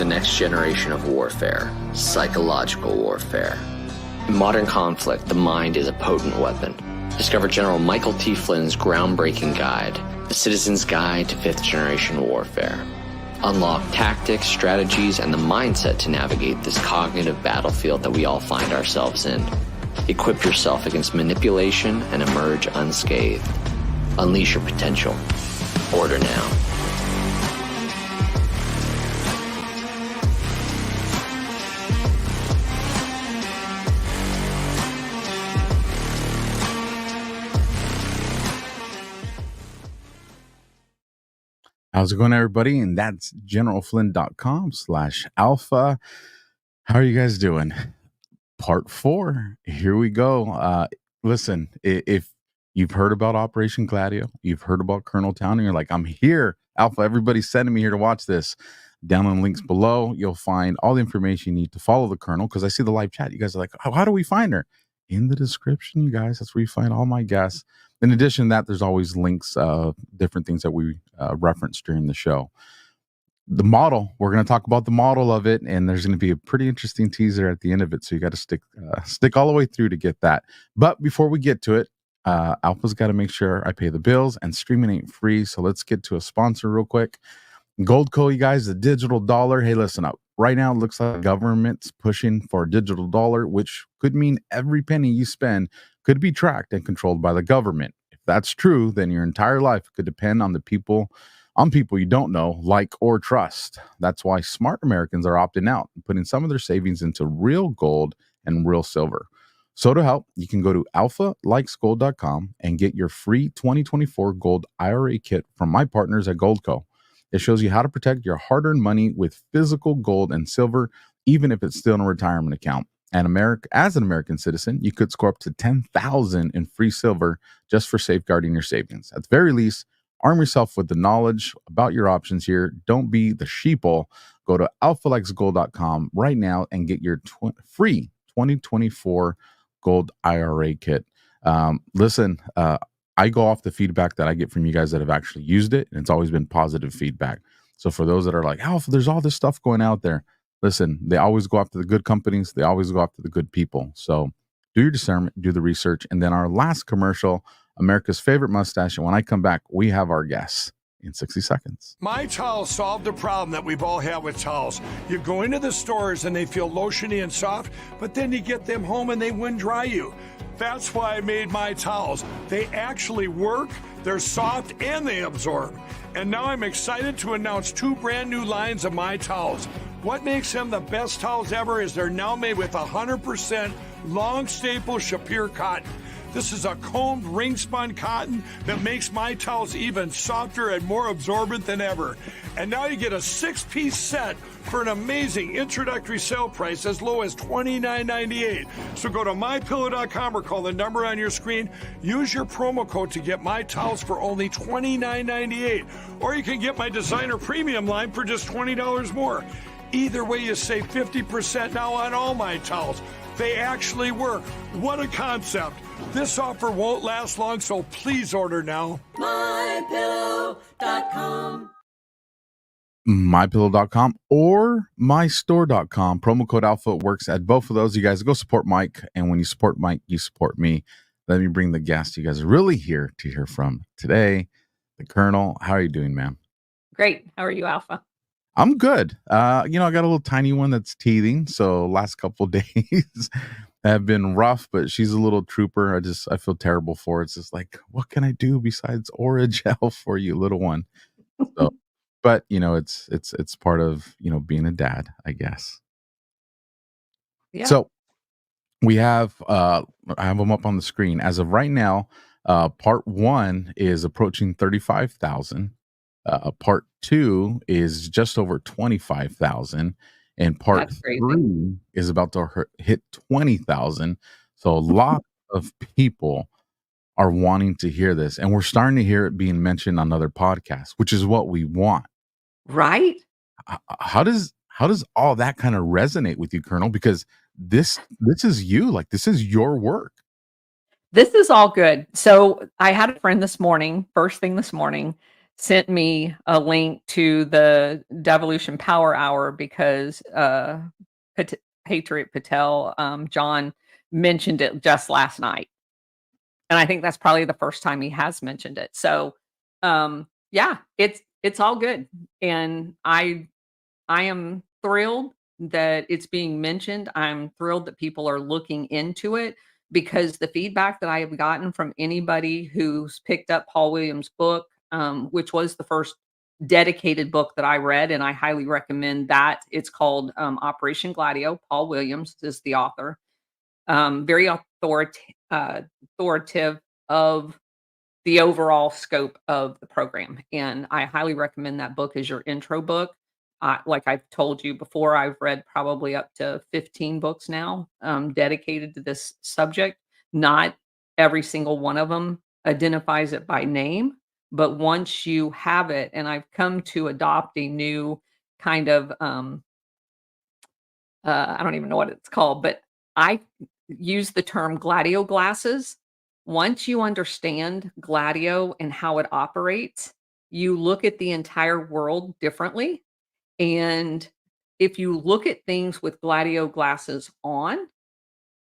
the next generation of warfare, psychological warfare. In modern conflict, the mind is a potent weapon. Discover General Michael T. Flynn's groundbreaking guide, The Citizen's Guide to Fifth Generation Warfare. Unlock tactics, strategies, and the mindset to navigate this cognitive battlefield that we all find ourselves in. Equip yourself against manipulation and emerge unscathed. Unleash your potential. Order now. How's it going, everybody? And that's generalflynn.com/alpha. How are you guys doing? Part 4. Here we go. Listen, if you've heard about Operation GLADIO, you've heard about Colonel Towner, you're like, I'm here, Alpha. Everybody's sending me here to watch this. Down in the links below, you'll find all the information you need to follow the Colonel, because I see the live chat. You guys are like, how do we find her? In the description, you guys. That's where you find all my guests. In addition to that, there's always links, different things that we reference during the show. The model, we're going to talk about the model of it, and there's going to be a pretty interesting teaser at the end of it, so you got to stick all the way through to get that. But before we get to it, Alpha's got to make sure I pay the bills, and streaming ain't free, so let's get to a sponsor real quick. Goldco, you guys, the digital dollar. Hey, listen up. Right now, it looks like the government's pushing for a digital dollar, which could mean every penny you spend could be tracked and controlled by the government. If that's true, then your entire life could depend on people you don't know, like, or trust. That's why smart Americans are opting out and putting some of their savings into real gold and real silver. So to help, you can go to alphalikesgold.com and get your free 2024 gold IRA kit from my partners at Goldco. It shows you how to protect your hard-earned money with physical gold and silver, even if it's still in a retirement account. And as an American citizen, you could score up to $10,000 in free silver just for safeguarding your savings. At the very least, arm yourself with the knowledge about your options here. Don't be the sheeple. Go to alphalikesgold.com right now and get your free 2024 gold IRA kit. Listen, I go off the feedback that I get from you guys that have actually used it, and it's always been positive feedback. So for those that are like, Alpha, there's all this stuff going out there. Listen, they always go after the good companies. They always go after the good people. So do your discernment, do the research. And then our last commercial, America's favorite mustache. And when I come back, we have our guests in 60 seconds. My Towels solved the problem that we've all had with towels. You go into the stores and they feel lotiony and soft, but then you get them home and they wind dry you. That's why I made My Towels. They actually work, they're soft, and they absorb. And now I'm excited to announce 2 brand new lines of My Towels. What makes them the best towels ever is they're now made with 100% long staple Shapir cotton. This is a combed ring spun cotton that makes My Towels even softer and more absorbent than ever. And now you get a 6-piece set for an amazing introductory sale price as low as $29.98. So go to mypillow.com or call the number on your screen. Use your promo code to get My Towels for only $29.98. Or you can get my designer premium line for just $20 more. Either way, you save 50% now on all My Towels. They actually work. What a concept. This offer won't last long, so please order now. mypillow.com. mypillow.com or mystore.com. Promo code Alpha works at both of those. You guys go support Mike, and when you support Mike, you support me. Let me bring the guest you guys are really here to hear from today, the Colonel. How are you doing, ma'am? Great. How are you, Alpha? I'm good. I got a little tiny one that's teething, so last couple of days have been rough, but she's a little trooper. I feel terrible for her. It's just like, what can I do besides Oragel for you, little one? So, but it's part of being a dad, I guess. Yeah. So we have I have them up on the screen as of right now. Part 1 is approaching 35,000. Part 2 is just over 25,000, and part 3 is about to hit 20,000. So a lot of people are wanting to hear this, and we're starting to hear it being mentioned on other podcasts, which is what we want. Right? How does all that kind of resonate with you, Colonel? Because this is you, like, this is your work. This is all good. So I had a friend this morning, first thing this morning, sent me a link to the Devolution Power Hour because Patriot Patel, John mentioned it just last night. And I think that's probably the first time he has mentioned it. So yeah, it's all good. And I am thrilled that it's being mentioned. I'm thrilled that people are looking into it because the feedback that I have gotten from anybody who's picked up Paul Williams' book, which was the first dedicated book that I read, and I highly recommend that. It's called Operation Gladio. Paul Williams is the author. Very authoritative of the overall scope of the program. And I highly recommend that book as your intro book. Like I've told you before, I've read probably up to 15 books now dedicated to this subject. Not every single one of them identifies it by name, but once you have it, and I've come to adopt a new kind of I don't even know what it's called, but I use the term Gladio glasses. Once you understand Gladio and how it operates, you look at the entire world differently. And if you look at things with Gladio glasses on,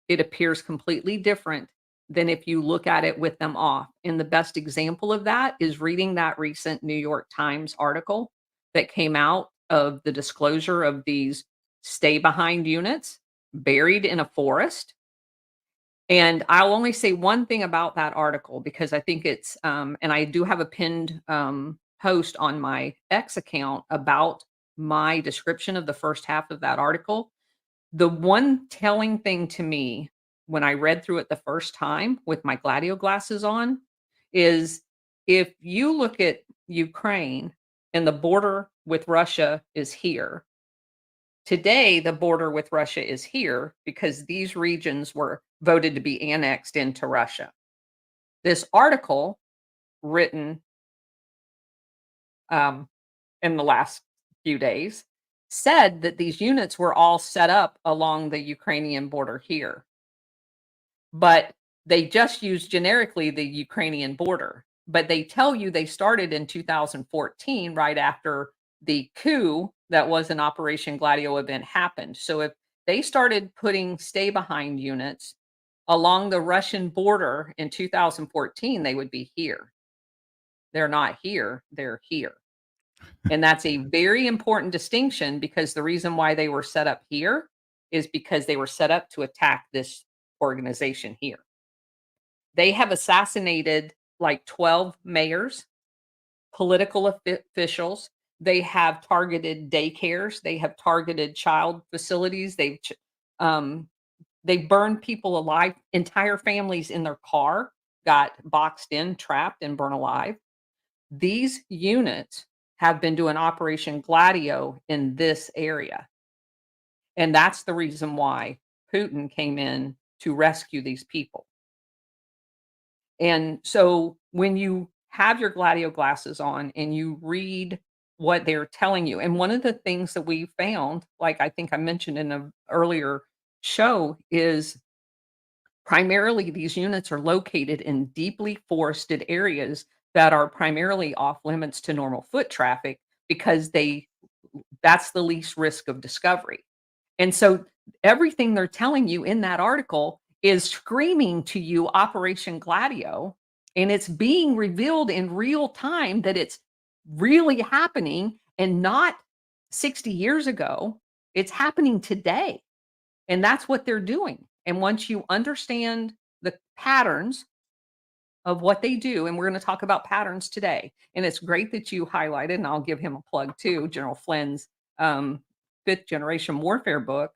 it appears completely different than if you look at it with them off. And the best example of that is reading that recent New York Times article that came out of the disclosure of these stay behind units buried in a forest. And I'll only say one thing about that article because I think it's, and I do have a pinned post on my X account about my description of the first half of that article. The one telling thing to me when I read through it the first time with my Gladio glasses on is if you look at Ukraine and the border with Russia is here. Today, the border with Russia is here because these regions were voted to be annexed into Russia. This article, written in the last few days, said that these units were all set up along the Ukrainian border here. But they just use generically the Ukrainian border. But they tell you they started in 2014, right after the coup that was an Operation Gladio event happened. So if they started putting stay behind units along the Russian border in 2014, they would be here. They're not here, they're here. And that's a very important distinction because the reason why they were set up here is because they were set up to attack this organization here. They have assassinated like 12 mayors, political officials. They have targeted daycares. They have targeted child facilities. They burned people alive. Entire families in their car got boxed in, trapped, and burned alive. These units have been doing Operation Gladio in this area. And that's the reason why Putin came in to rescue these people. And so when you have your Gladio glasses on and you read what they're telling you, and one of the things that we found, like I think I mentioned in an earlier show, is primarily these units are located in deeply forested areas that are primarily off limits to normal foot traffic because that's the least risk of discovery. And so everything they're telling you in that article is screaming to you Operation Gladio, and it's being revealed in real time that it's really happening and not 60 years ago. It's happening today. And that's what they're doing. And once you understand the patterns of what they do, and we're going to talk about patterns today. And it's great that you highlighted, and I'll give him a plug too, General Flynn's Fifth Generation Warfare book.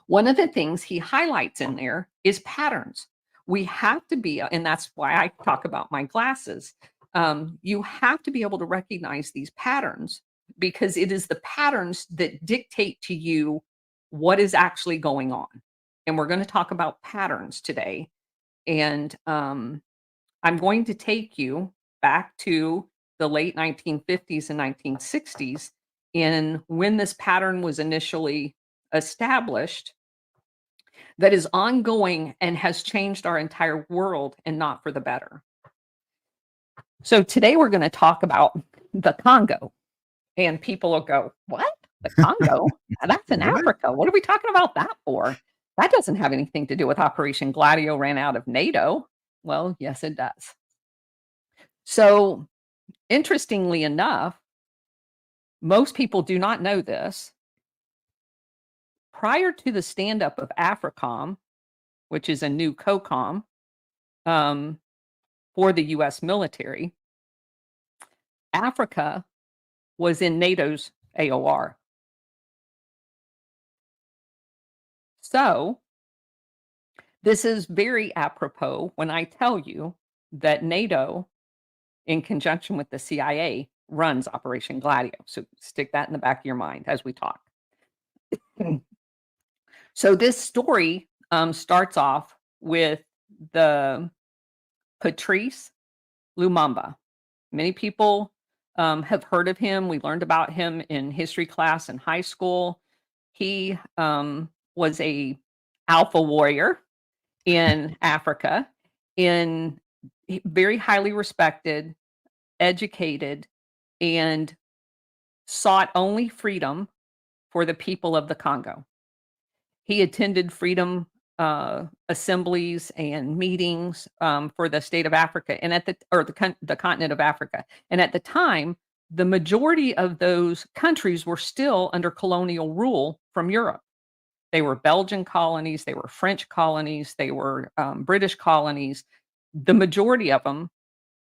One of the things he highlights in there is patterns. We have to be, and that's why I talk about my glasses. You have to be able to recognize these patterns because it is the patterns that dictate to you what is actually going on. And we're going to talk about patterns today. And I'm going to take you back to the late 1950s and 1960s in when this pattern was initially established that is ongoing and has changed our entire world and not for the better. So today we're going to talk about the Congo. And people will go, "What? The Congo? That's in What? Africa. What are we talking about that for? That doesn't have anything to do with Operation Gladio ran out of NATO." Well, yes, it does. So, interestingly enough, most people do not know this. Prior to the stand up of AFRICOM, which is a new COCOM um, for the US military, Africa was in NATO's AOR. So, this is very apropos when I tell you that NATO, in conjunction with the CIA, runs Operation Gladio. So stick that in the back of your mind as we talk. So this story starts off with the Patrice Lumumba. Many people have heard of him. We learned about him in history class in high school. He was a alpha warrior in Africa, very highly respected, educated, and sought only freedom for the people of the Congo. He attended freedom assemblies and meetings for the state of Africa and the continent of Africa. And at the time, the majority of those countries were still under colonial rule from Europe. They were Belgian colonies, they were French colonies, they were British colonies. The majority of them,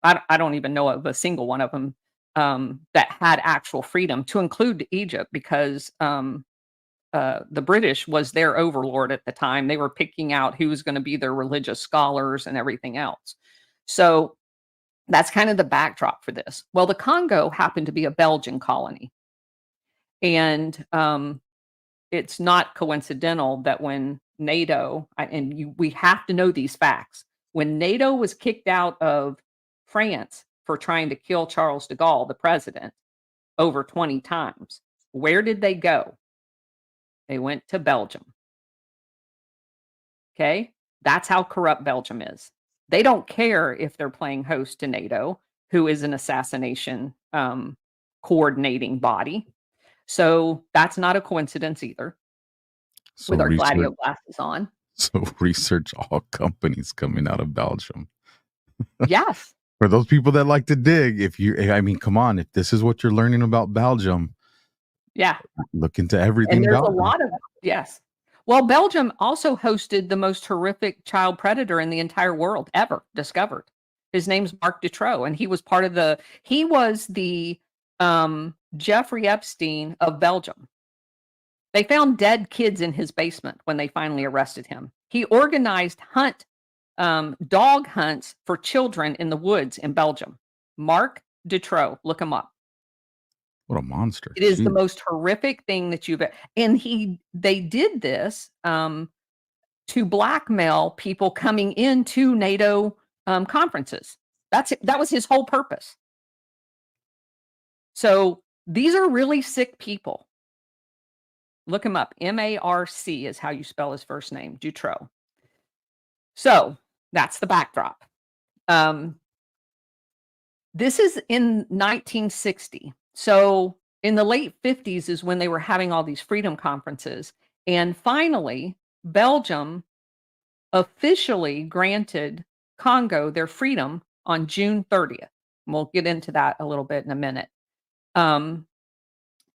I don't even know of a single one of them that had actual freedom, to include Egypt, because the British was their overlord at the time. They were picking out who was going to be their religious scholars and everything else. So that's kind of the backdrop for this. Well, the Congo happened to be a Belgian colony. And it's not coincidental that when NATO, we have to know these facts, when NATO was kicked out of France for trying to kill Charles de Gaulle, the president, over 20 times, where did they go? They went to Belgium. Okay? That's how corrupt Belgium is. They don't care if they're playing host to NATO, who is an assassination coordinating body. So that's not a coincidence either. So With our research, Gladio glasses on. so research all companies coming out of Belgium. Yes. For those people that like to dig, I mean, come on, if this is what you're learning about Belgium, Yeah. look into everything And there's about a lot of yes. Well, Belgium also hosted the most horrific child predator in the entire world ever discovered. His name's Marc Dutroux, and he was the Jeffrey Epstein of Belgium. They found dead kids in his basement when they finally arrested him. He organized dog hunts for children in the woods in Belgium. Marc Dutroux, look him up. What a monster. It is the Jeez. most horrific thing that they did this to blackmail people coming into NATO conferences. That was his whole purpose. So these are really sick people. Look him up. M-A-R-C is how you spell his first name, Dutroux. So that's the backdrop. This is in 1960. So in the late 50s is when they were having all these freedom conferences. And finally, Belgium officially granted Congo their freedom on June 30th. We'll get into that a little bit in a minute.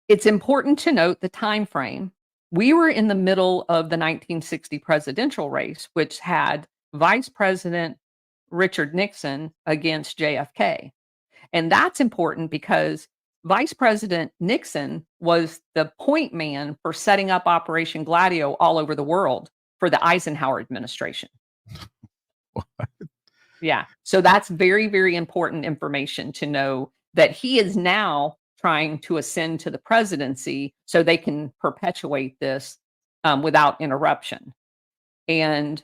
It's important to note the time frame. We were in the middle of the 1960 presidential race, which had Vice President Richard Nixon against JFK. And that's important because Vice President Nixon was the point man for setting up Operation Gladio all over the world for the Eisenhower administration. What? Yeah. So that's very, very important information to know that he is now trying to ascend to the presidency so they can perpetuate this without interruption. And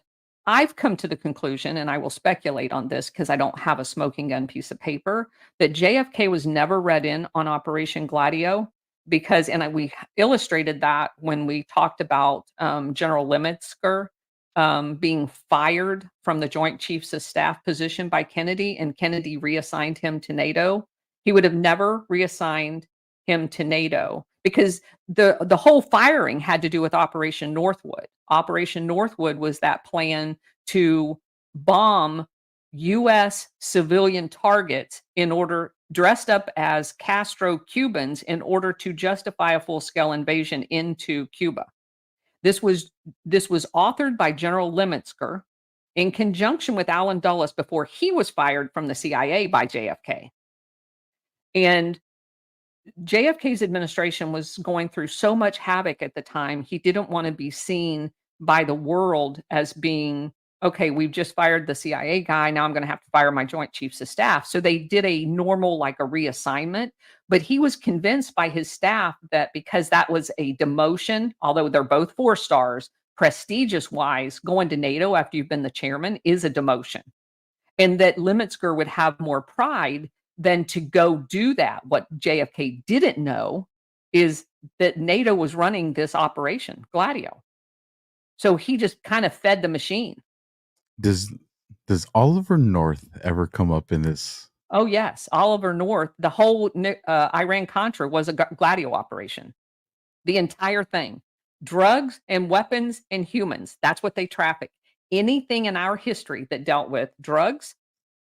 I've come to the conclusion, and I will speculate on this because I don't have a smoking gun piece of paper, that JFK was never read in on Operation Gladio because, we illustrated that when we talked about General Lemetsker being fired from the Joint Chiefs of Staff position by Kennedy, and Kennedy reassigned him to NATO. He would have never reassigned him to NATO because the whole firing had to do with Operation Northwood. Operation Northwood was that plan to bomb U.S. civilian targets in order dressed up as Castro Cubans in order to justify a full-scale invasion into Cuba. This was authored by General Lemetsker in conjunction with Allen Dulles before he was fired from the CIA by JFK. And JFK's administration was going through so much havoc at the time, he didn't want to be seen by the world as being, okay, we've just fired the CIA guy. Now I'm going to have to fire my Joint Chiefs of Staff. So they did a normal, like a reassignment. But he was convinced by his staff that because that was a demotion, although they're both 4 stars, prestigious wise, going to NATO after you've been the chairman is a demotion. And that Lemetsker would have more pride than to go do that. What JFK didn't know is that NATO was running this operation, GLADIO. So he just kind of fed the machine. Does Oliver North ever come up in this? Oh, yes. Oliver North, the whole Iran-Contra was a GLADIO operation. The entire thing. Drugs and weapons and humans. That's what they traffic. Anything in our history that dealt with drugs,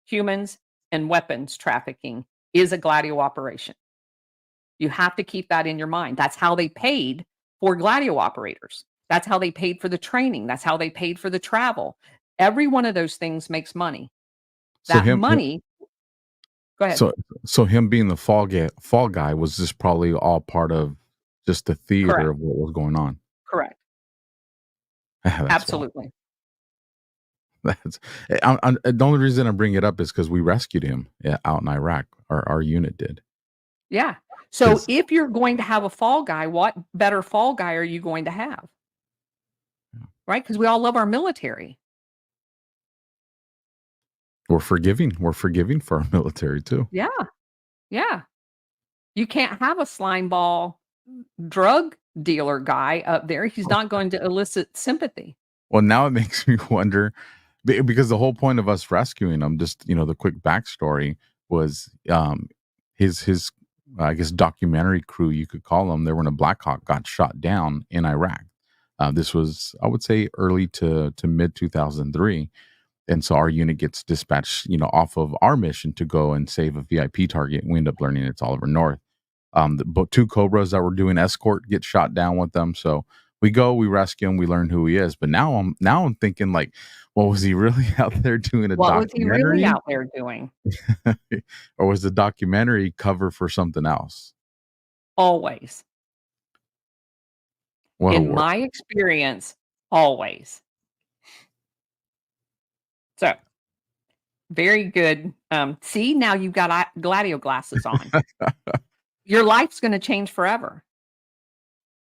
humans, and weapons trafficking is a GLADIO operation. You have to keep that in your mind. That's how they paid for GLADIO operators. That's how they paid for the training. That's how they paid for the travel. Every one of those things makes money. That money. Go ahead. So him being the fall guy was just probably all part of just the theater Correct. of what was going on. Correct. Absolutely. That's the only reason I bring it up is because we rescued him out in Iraq. Our unit did. Yeah. So if you're going to have a fall guy, what better fall guy are you going to have? Yeah. Right? Because we all love our military. We're forgiving. We're forgiving for our military too. Yeah. Yeah. You can't have a slime ball drug dealer guy up there. He's not going to elicit sympathy. Well, now it makes me wonder, because the whole point of us rescuing him, just, the quick backstory was his I guess documentary crew, you could call them. They were in a Black Hawk, got shot down in Iraq. This was, I would say, early to mid 2003. And so our unit gets dispatched, off of our mission to go and save a VIP target. We end up learning it's Oliver North. The 2 Cobras that were doing escort get shot down with them. So we go, we rescue him, we learn who he is. But now I'm thinking, like, well, was he really out there doing a What documentary? was he really out there doing? Or was the documentary cover for something else? Always. In my experience, always. So, very good. See, now you've got GLADIO glasses on. Your life's going to change forever.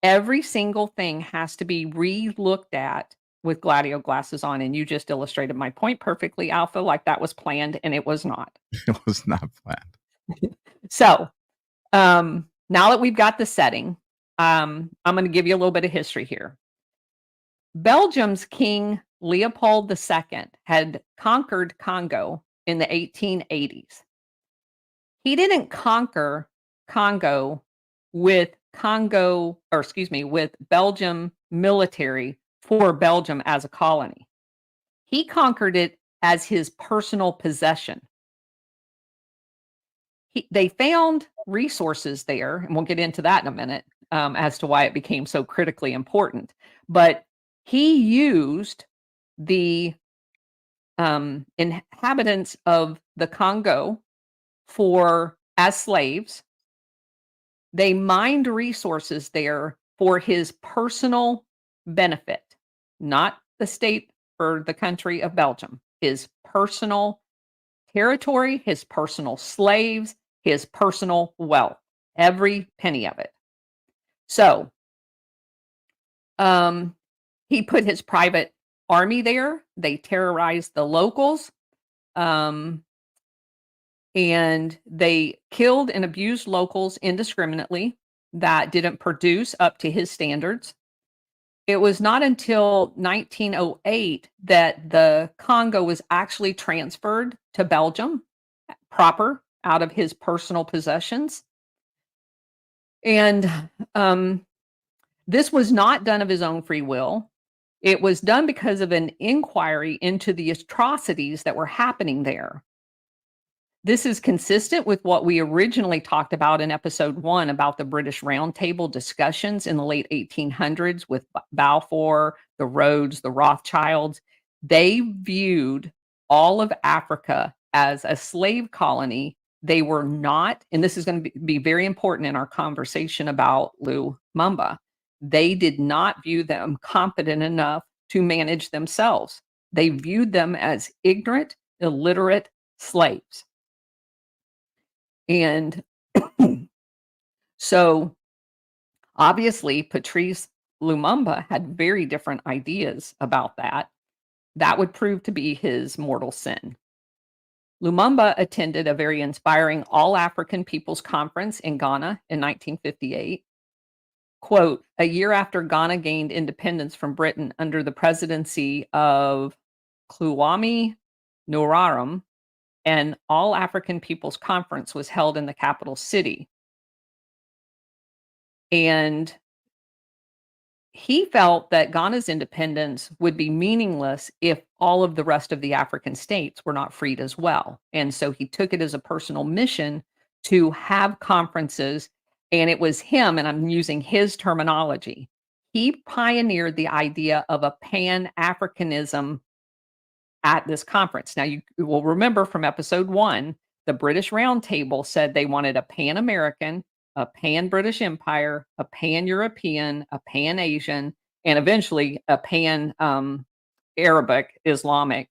Every single thing has to be re-looked at with GLADIO glasses on, and you just illustrated my point perfectly, Alpha, like that was planned, and it was not. It was not planned. So, now that we've got the setting, I'm going to give you a little bit of history here. Belgium's King Leopold II had conquered Congo in the 1880s. He didn't conquer Congo with Belgium military for Belgium as a colony. He conquered it as his personal possession. They found resources there, and we'll get into that in a minute, as to why it became so critically important. But he used the inhabitants of the Congo as slaves. They mined resources there for his personal benefit, not the state or the country of Belgium, his personal territory, his personal slaves, his personal wealth, every penny of it. So, he put his private army there. They terrorized the locals. And they killed and abused locals indiscriminately that didn't produce up to his standards. it was not until 1908 that the Congo was actually transferred to Belgium proper out of his personal possessions. And this was not done of his own free will. It was done because of an inquiry into the atrocities that were happening there. This is consistent with what we originally talked about in episode 1 about the British Roundtable discussions in the late 1800s with Balfour, the Rhodes, the Rothschilds. They viewed all of Africa as a slave colony. They were not, and this is going to be very important in our conversation about Lumumba, they did not view them competent enough to manage themselves. They viewed them as ignorant, illiterate slaves. And so obviously Patrice Lumumba had very different ideas about that. That would prove to be his mortal sin. Lumumba attended a very inspiring All African Peoples Conference in Ghana in 1958. Quote, a year after Ghana gained independence from Britain under the presidency of Kwame Nkrumah, an All African Peoples Conference was held in the capital city. And he felt that Ghana's independence would be meaningless if all of the rest of the African states were not freed as well. And so he took it as a personal mission to have conferences. And it was him, and I'm using his terminology. He pioneered the idea of a Pan-Africanism at this conference. Now, you will remember from episode 1, the British Roundtable said they wanted a Pan-American, a Pan-British Empire, a Pan-European, a Pan-Asian, and eventually a Pan-Arabic, Islamic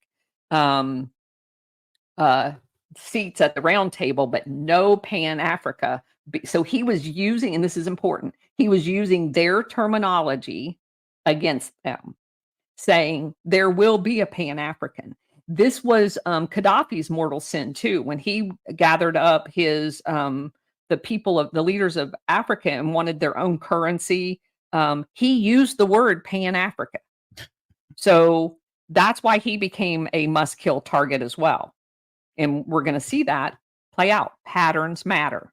seats at the round table, but no Pan-Africa. So he was using, and this is important, he was using their terminology against them, saying there will be a Pan-African. This was Gaddafi's mortal sin too, when he gathered up his the people of the leaders of Africa and wanted their own currency. He used the word Pan-Africa. So that's why he became a must-kill target as well. And we're going to see that play out. Patterns matter.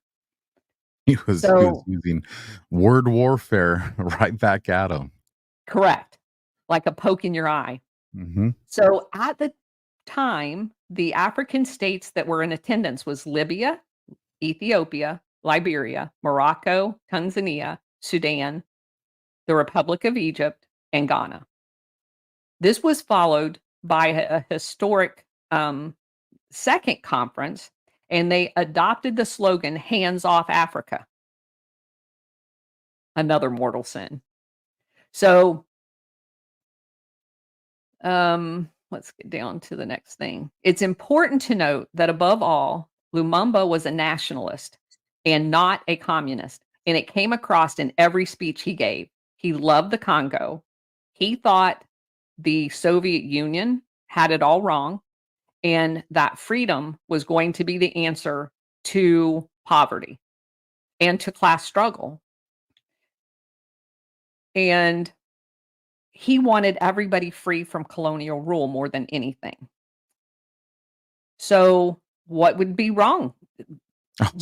He was using word warfare right back at him. Correct. Like a poke in your eye. Mm-hmm. So at the time, the African states that were in attendance was Libya, Ethiopia, Liberia, Morocco, Tanzania, Sudan, the Republic of Egypt, and Ghana. This was followed by a historic second conference, and they adopted the slogan, Hands Off Africa. Another mortal sin. So let's get down to the next thing. It's important to note that above all, Lumumba was a nationalist and not a communist. And it came across in every speech he gave. He loved the Congo. He thought the Soviet Union had it all wrong, and that freedom was going to be the answer to poverty and to class struggle. And he wanted everybody free from colonial rule more than anything. So what would be wrong?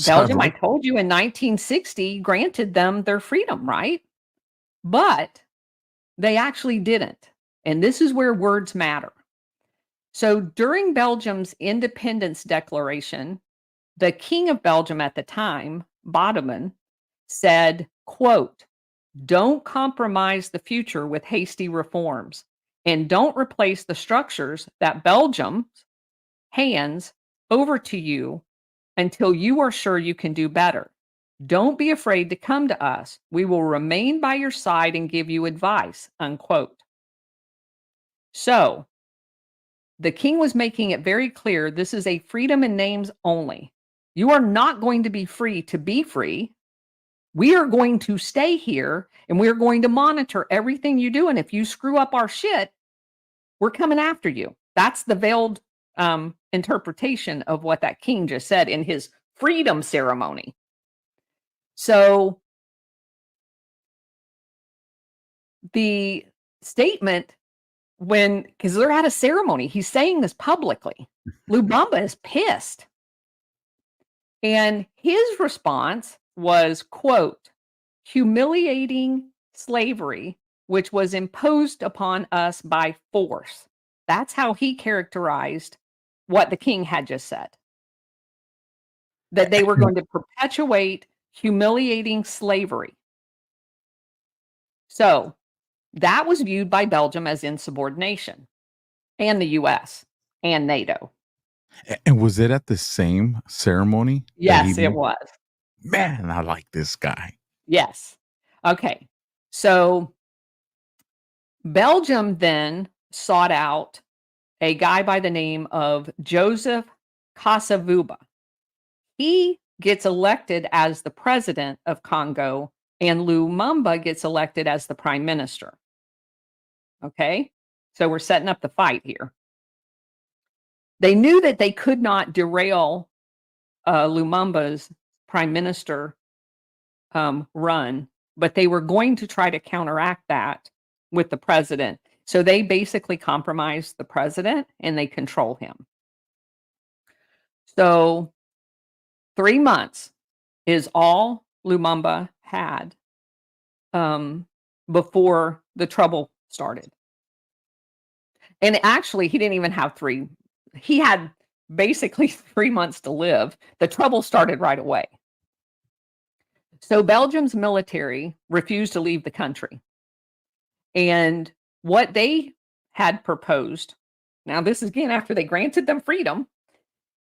Belgium, I told you, in 1960 granted them their freedom, right? But they actually didn't. And this is where words matter. So during Belgium's independence declaration, the king of Belgium at the time, Bodeman, said, quote, don't compromise the future with hasty reforms, and don't replace the structures that Belgium hands over to you until you are sure you can do better. Don't be afraid to come to us. We will remain by your side and give you advice, unquote. So the king was making it very clear this is a freedom in names only. You are not going to be free to be free. We are going to stay here and we're going to monitor everything you do. And if you screw up our shit, we're coming after you. That's the veiled interpretation of what that king just said in his freedom ceremony. So the statement because they're at a ceremony. He's saying this publicly. Lumumba is pissed. And his response was, quote, humiliating slavery, which was imposed upon us by force. That's how he characterized what the king had just said. That they were going to perpetuate humiliating slavery. So that was viewed by Belgium as insubordination, and the US and NATO. And was it at the same ceremony? Yes, it was. Man, I like this guy. Yes. Okay. So Belgium then sought out a guy by the name of Joseph Kasavubu. He gets elected as the president of Congo, and Lumumba gets elected as the prime minister. Okay? So we're setting up the fight here. They knew that they could not derail Lumumba's prime minister run, but they were going to try to counteract that with the president. So they basically compromised the president and they control him. So 3 months is all Lumumba had before the trouble started. And actually, he didn't even have 3. He had basically 3 months to live. The trouble started right away. So Belgium's military refused to leave the country. And what they had proposed, now this is again after they granted them freedom,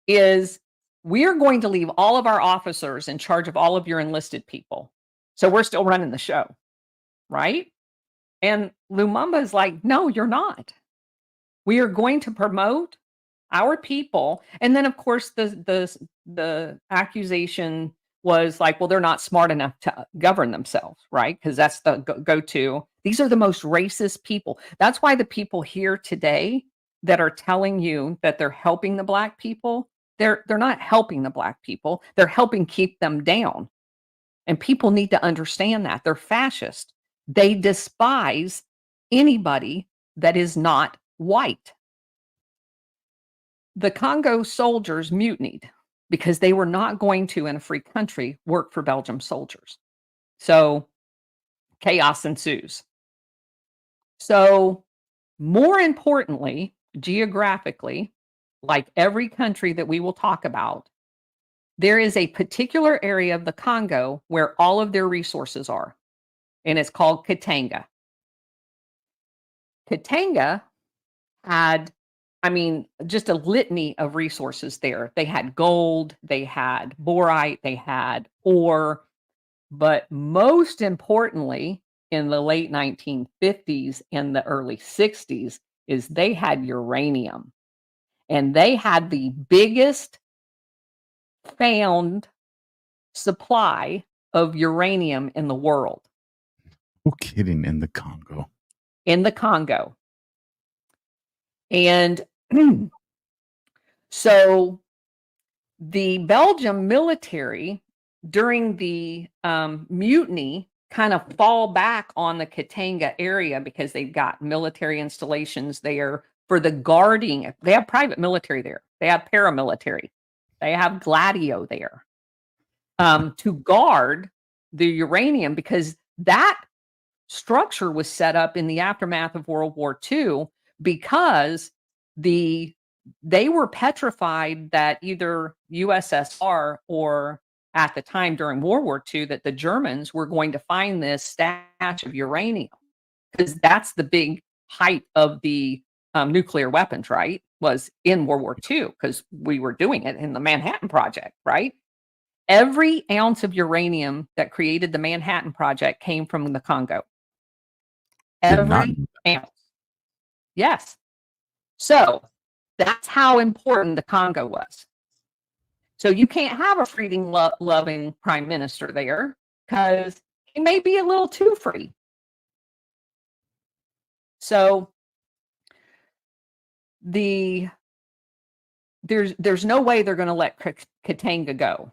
is we're going to leave all of our officers in charge of all of your enlisted people. So we're still running the show, right? And Lumumba is like, no, you're not. We are going to promote our people. And then, of course, the accusation was like, well, they're not smart enough to govern themselves, right? Because that's the go-to. These are the most racist people. That's why the people here today that are telling you that they're helping the Black people, they're not helping the Black people. They're helping keep them down. And people need to understand that. They're fascist. They despise anybody that is not white. The Congo soldiers mutinied because they were not going to, in a free country, work for Belgium soldiers. So chaos ensues. So more importantly, geographically, like every country that we will talk about, there is a particular area of the Congo where all of their resources are, and it's called Katanga. Katanga had, just a litany of resources there. They had gold, they had borite, they had ore, but most importantly, in the late 1950s and the early 60s, is they had uranium. And they had the biggest found supply of uranium in the world. No kidding, in the Congo. In the Congo. And so the Belgium military during the mutiny kind of fall back on the Katanga area because they've got military installations there for the guarding. They have private military there. They have paramilitary. They have GLADIO there to guard the uranium, because that structure was set up in the aftermath of World War II because they were petrified that either USSR or at the time during World War II that the Germans were going to find this stash of uranium, because that's the big height of the nuclear weapons, right? Was in World War II, because we were doing it in the Manhattan Project, right? Every ounce of uranium that created the Manhattan Project came from the Congo. Every ounce. Yes. So that's how important the Congo was. So you can't have a freedom-loving prime minister there because he may be a little too free. So there's no way they're going to let Katanga go.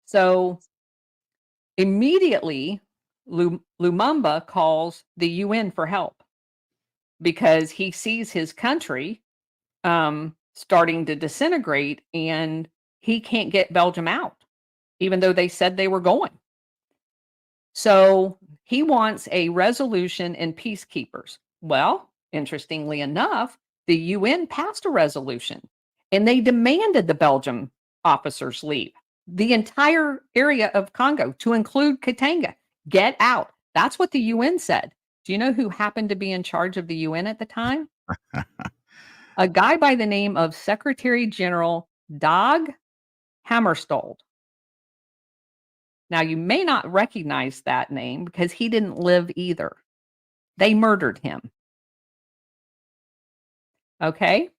So immediately, Lumumba calls the UN for help. because he sees his country starting to disintegrate, and he can't get Belgium out, even though they said they were going. So he wants a resolution and peacekeepers. Well, interestingly enough, the UN passed a resolution and they demanded the Belgium officers leave the entire area of Congo to include Katanga. Get out. That's what the UN said. Do you know who happened to be in charge of the UN at the time? A guy by the name of Secretary General Dag Hammarskjöld. Now, you may not recognize that name because he didn't live either. They murdered him. Okay?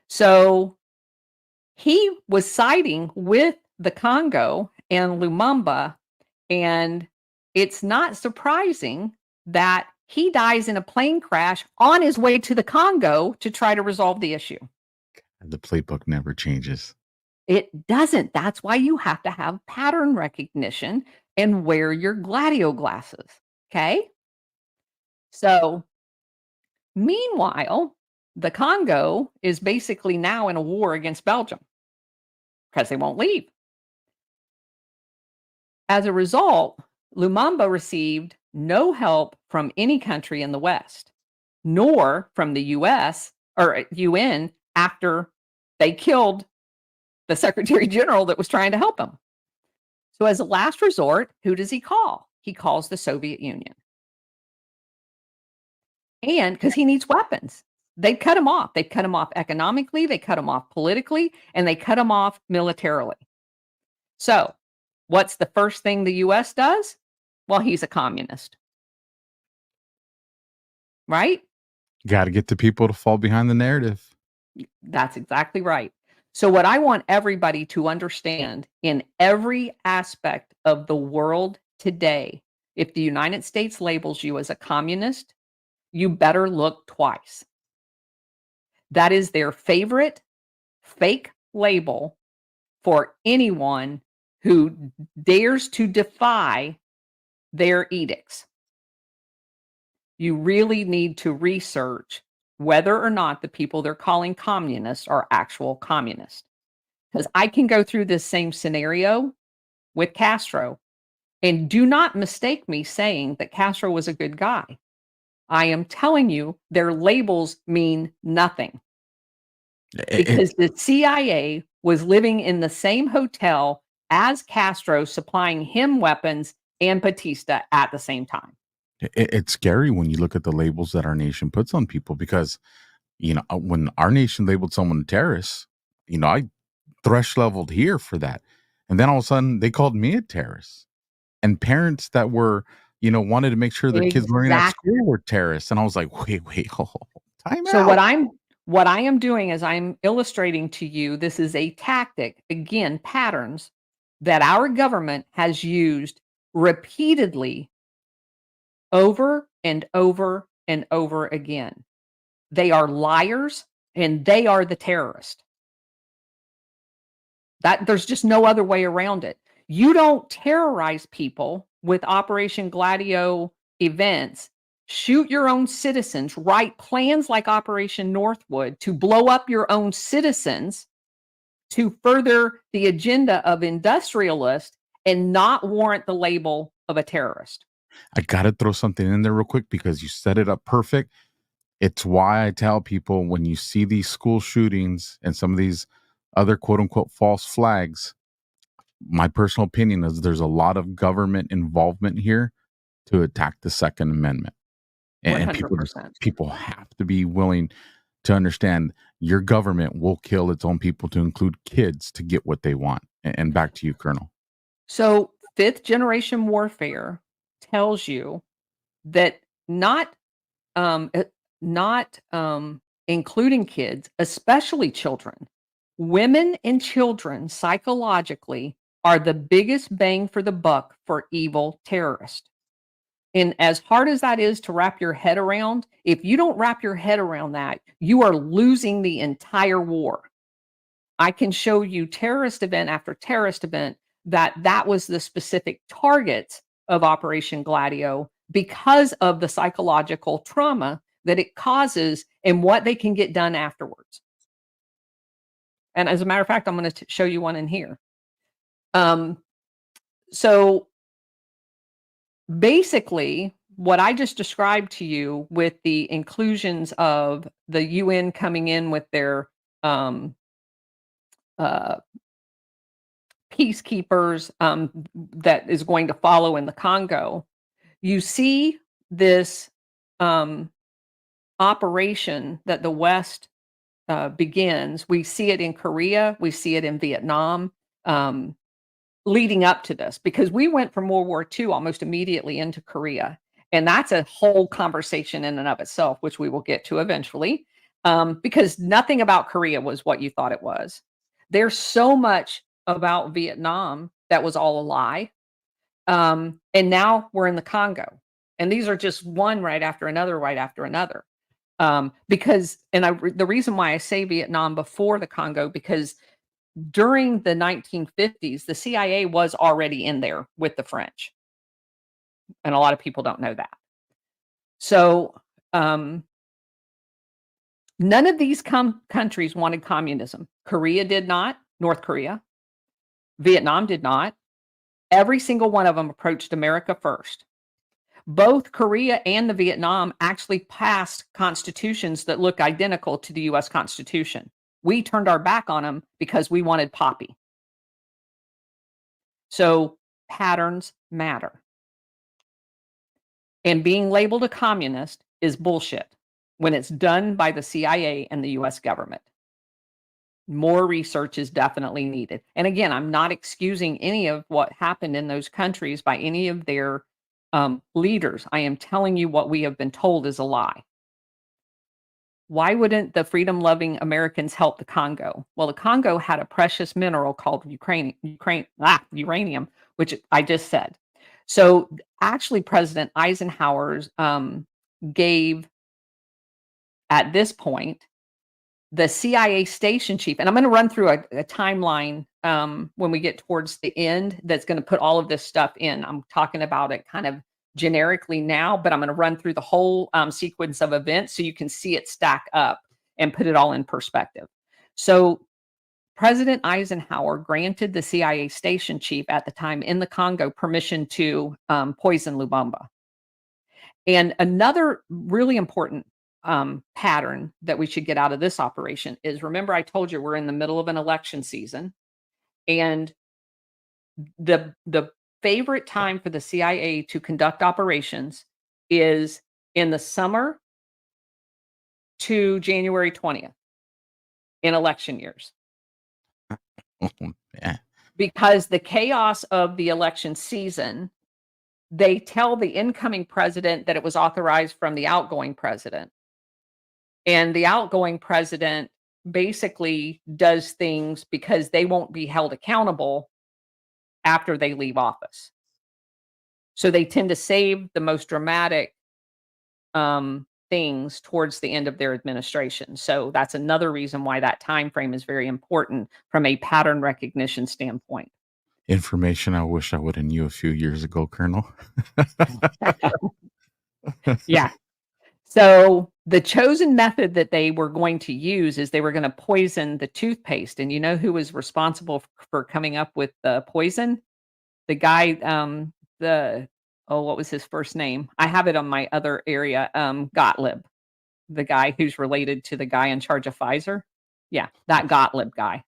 So he was siding with the Congo and Lumumba, and it's not surprising that he dies in a plane crash on his way to the Congo to try to resolve the issue. The playbook never changes. It doesn't. That's why you have to have pattern recognition and wear your GLADIO glasses. Okay? So, meanwhile, the Congo is basically now in a war against Belgium because they won't leave. As a result, Lumumba received no help from any country in the West, nor from the US or UN after they killed the Secretary General that was trying to help him. So, as a last resort, who does he call? He calls the Soviet Union. And because he needs weapons, they cut him off. They cut him off economically, they cut him off politically, and they cut him off militarily. So, what's the first thing the US does? Well, he's a communist. Right? Got to get the people to fall behind the narrative. That's exactly right. So, what I want everybody to understand in every aspect of the world today, if the United States labels you as a communist, you better look twice. That is their favorite fake label for anyone who dares to defy their edicts. You really need to research whether or not the people they're calling communists are actual communists. Because I can go through this same scenario with Castro, and do not mistake me saying that Castro was a good guy. I am telling you, their labels mean nothing. Because the CIA was living in the same hotel as Castro, supplying him weapons and Batista at the same time. It's scary when you look at the labels that our nation puts on people because, when our nation labeled someone a terrorist, I thresh leveled here for that. And then all of a sudden they called me a terrorist. And parents that were, wanted to make sure their kids learning at school were terrorists. And I was like, wait, time out. So what I am doing is I'm illustrating to you, this is a tactic, again, patterns that our government has used repeatedly over and over and over again. They are liars and they are the terrorist. There's just no other way around it. You don't terrorize people with Operation GLADIO events, shoot your own citizens, write plans like Operation Northwood to blow up your own citizens to further the agenda of industrialists and not warrant the label of a terrorist. I got to throw something in there real quick because you set it up perfect. It's why I tell people when you see these school shootings and some of these other quote unquote false flags, my personal opinion is there's a lot of government involvement here to attack the Second Amendment. And 100%. people have to be willing to understand your government will kill its own people, to include kids, to get what they want. And back to you, Colonel. So fifth generation warfare tells you that not including kids, especially children, women and children psychologically are the biggest bang for the buck for evil terrorists. And as hard as that is to wrap your head around, if you don't wrap your head around that, you are losing the entire war. I can show you terrorist event after terrorist event that was the specific targets of Operation GLADIO because of the psychological trauma that it causes and what they can get done afterwards. And as a matter of fact, I'm going to show you one in here. So basically, what I just described to you with the inclusions of the UN coming in with their uh, peacekeepers that is going to follow in the Congo, you see this operation that the West begins. We see it in Korea, we see it in Vietnam, leading up to this, because we went from World War II almost immediately into Korea. And that's a whole conversation in and of itself, which we will get to eventually, because nothing about Korea was what you thought it was. There's so much about Vietnam that was all a lie. And now we're in the Congo. And these are just one right after another, right after another. Because, the reason why I say Vietnam before the Congo, because during the 1950s, the CIA was already in there with the French. And a lot of people don't know that. So, none of these countries wanted communism. Korea did not, North Korea. Vietnam did not. Every single one of them approached America first. Both Korea and the Vietnam actually passed constitutions that look identical to the US Constitution. We turned our back on them because we wanted poppy. So patterns matter. And being labeled a communist is bullshit when it's done by the CIA and the US government. More research is definitely needed. And again, I'm not excusing any of what happened in those countries by any of their leaders. I am telling you what we have been told is a lie. Why wouldn't the freedom-loving Americans help the Congo? Well, the Congo had a precious mineral called uranium, which I just said. So actually, President Eisenhower's gave, at this point, the CIA station chief, and I'm going to run through a timeline when we get towards the end that's going to put all of this stuff in. I'm talking about it kind of generically now, but I'm going to run through the whole sequence of events so you can see it stack up and put it all in perspective. So President Eisenhower granted the CIA station chief at the time in the Congo permission to poison Lubumba. And another really important pattern that we should get out of this operation is, remember I told you we're in the middle of an election season, and the favorite time for the CIA to conduct operations is in the summer to January 20th in election years. Yeah. Because the chaos of the election season, they tell the incoming president that it was authorized from the outgoing president. And the outgoing president basically does things because they won't be held accountable after they leave office. So they tend to save the most dramatic things towards the end of their administration. So that's another reason why that time frame is very important from a pattern recognition standpoint. Information I wish I would have knew a few years ago, Colonel. Yeah. So the chosen method that they were going to use is they were going to poison the toothpaste. And you know who was responsible for coming up with the poison? The guy, what was his first name? I have it on my other area, Gottlieb, the guy who's related to the guy in charge of Pfizer. Yeah, that Gottlieb guy.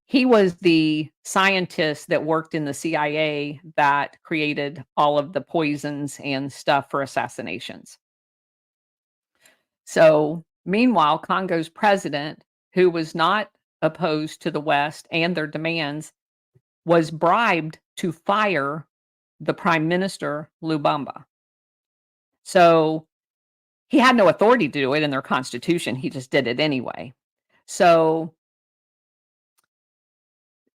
He was the scientist that worked in the CIA that created all of the poisons and stuff for assassinations. So, meanwhile, Congo's president, who was not opposed to the West and their demands, was bribed to fire the Prime Minister Lubumba. So, he had no authority to do it in their constitution. He just did it anyway. So,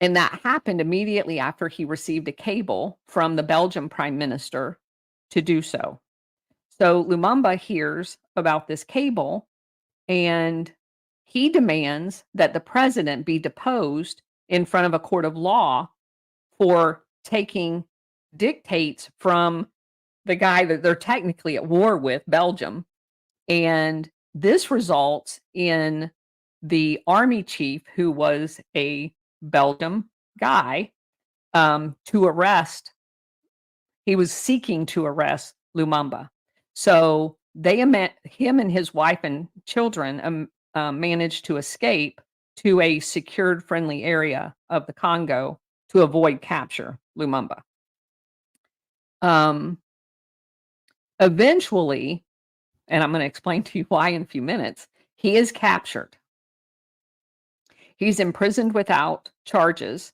and that happened immediately after he received a cable from the Belgian Prime Minister to do so. So Lumumba hears about this cable, and he demands that the president be deposed in front of a court of law for taking dictates from the guy that they're technically at war with, Belgium. And this results in the army chief, who was a Belgium guy, to arrest he was seeking to arrest Lumumba. So him and his wife and children managed to escape to a secured, friendly area of the Congo to avoid capture Lumumba. Eventually, and I'm going to explain to you why in a few minutes, he is captured. He's imprisoned without charges.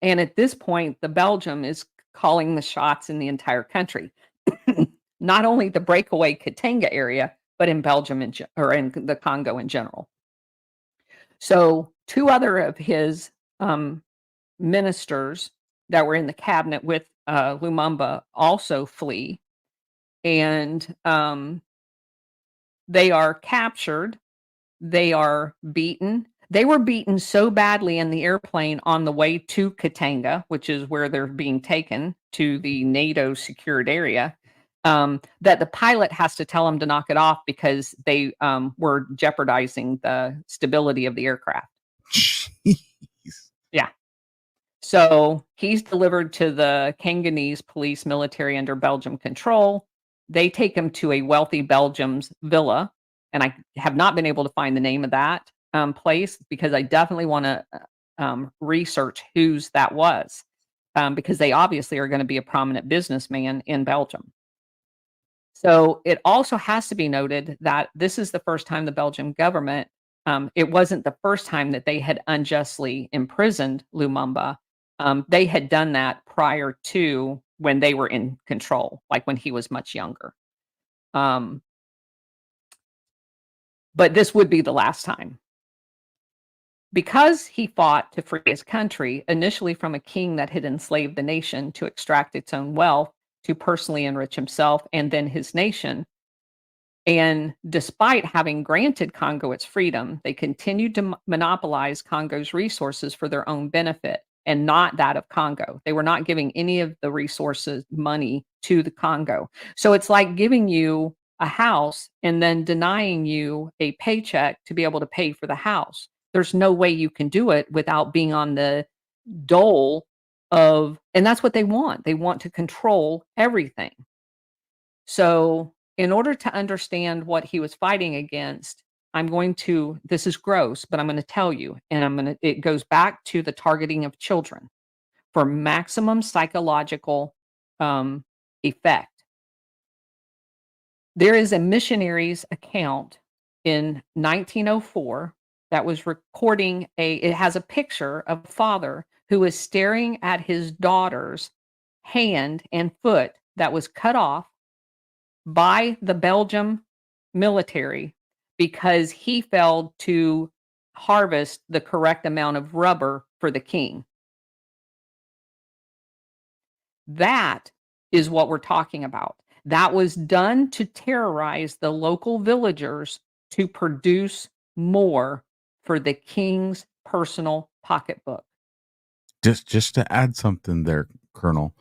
And at this point, the Belgium is calling the shots in the entire country. Not only the breakaway Katanga area, but in Belgium or in the Congo in general. So 2 other of his ministers that were in the cabinet with Lumumba also flee, and they are captured. They are beaten. They were beaten so badly in the airplane on the way to Katanga, which is where they're being taken to the NATO secured area, that the pilot has to tell them to knock it off because they were jeopardizing the stability of the aircraft. Jeez. Yeah. So he's delivered to the Congolese police military under Belgium control. They take him to a wealthy Belgium's villa, and I have not been able to find the name of that place because I definitely want to research whose that was, because they obviously are going to be a prominent businessman in Belgium. So it also has to be noted that this is the first time the Belgian government, it wasn't the first time that they had unjustly imprisoned Lumumba. They had done that prior to when they were in control, like when he was much younger. But this would be the last time. Because he fought to free his country, initially from a king that had enslaved the nation to extract its own wealth, to personally enrich himself and then his nation. And despite having granted Congo its freedom, they continued to monopolize Congo's resources for their own benefit and not that of Congo. They were not giving any of the resources, money to the Congo. So it's like giving you a house and then denying you a paycheck to be able to pay for the house. There's no way you can do it without being on the dole of, and that's what they want. They want to control everything. So in order to understand what he was fighting against, this is gross, but I'm going to tell you, and it goes back to the targeting of children for maximum psychological effect. There is a missionary's account in 1904 that was recording it has a picture of a father who is staring at his daughter's hand and foot that was cut off by the Belgium military because he failed to harvest the correct amount of rubber for the king. That is what we're talking about. That was done to terrorize the local villagers to produce more for the king's personal pocketbook. Just to add something there, Colonel,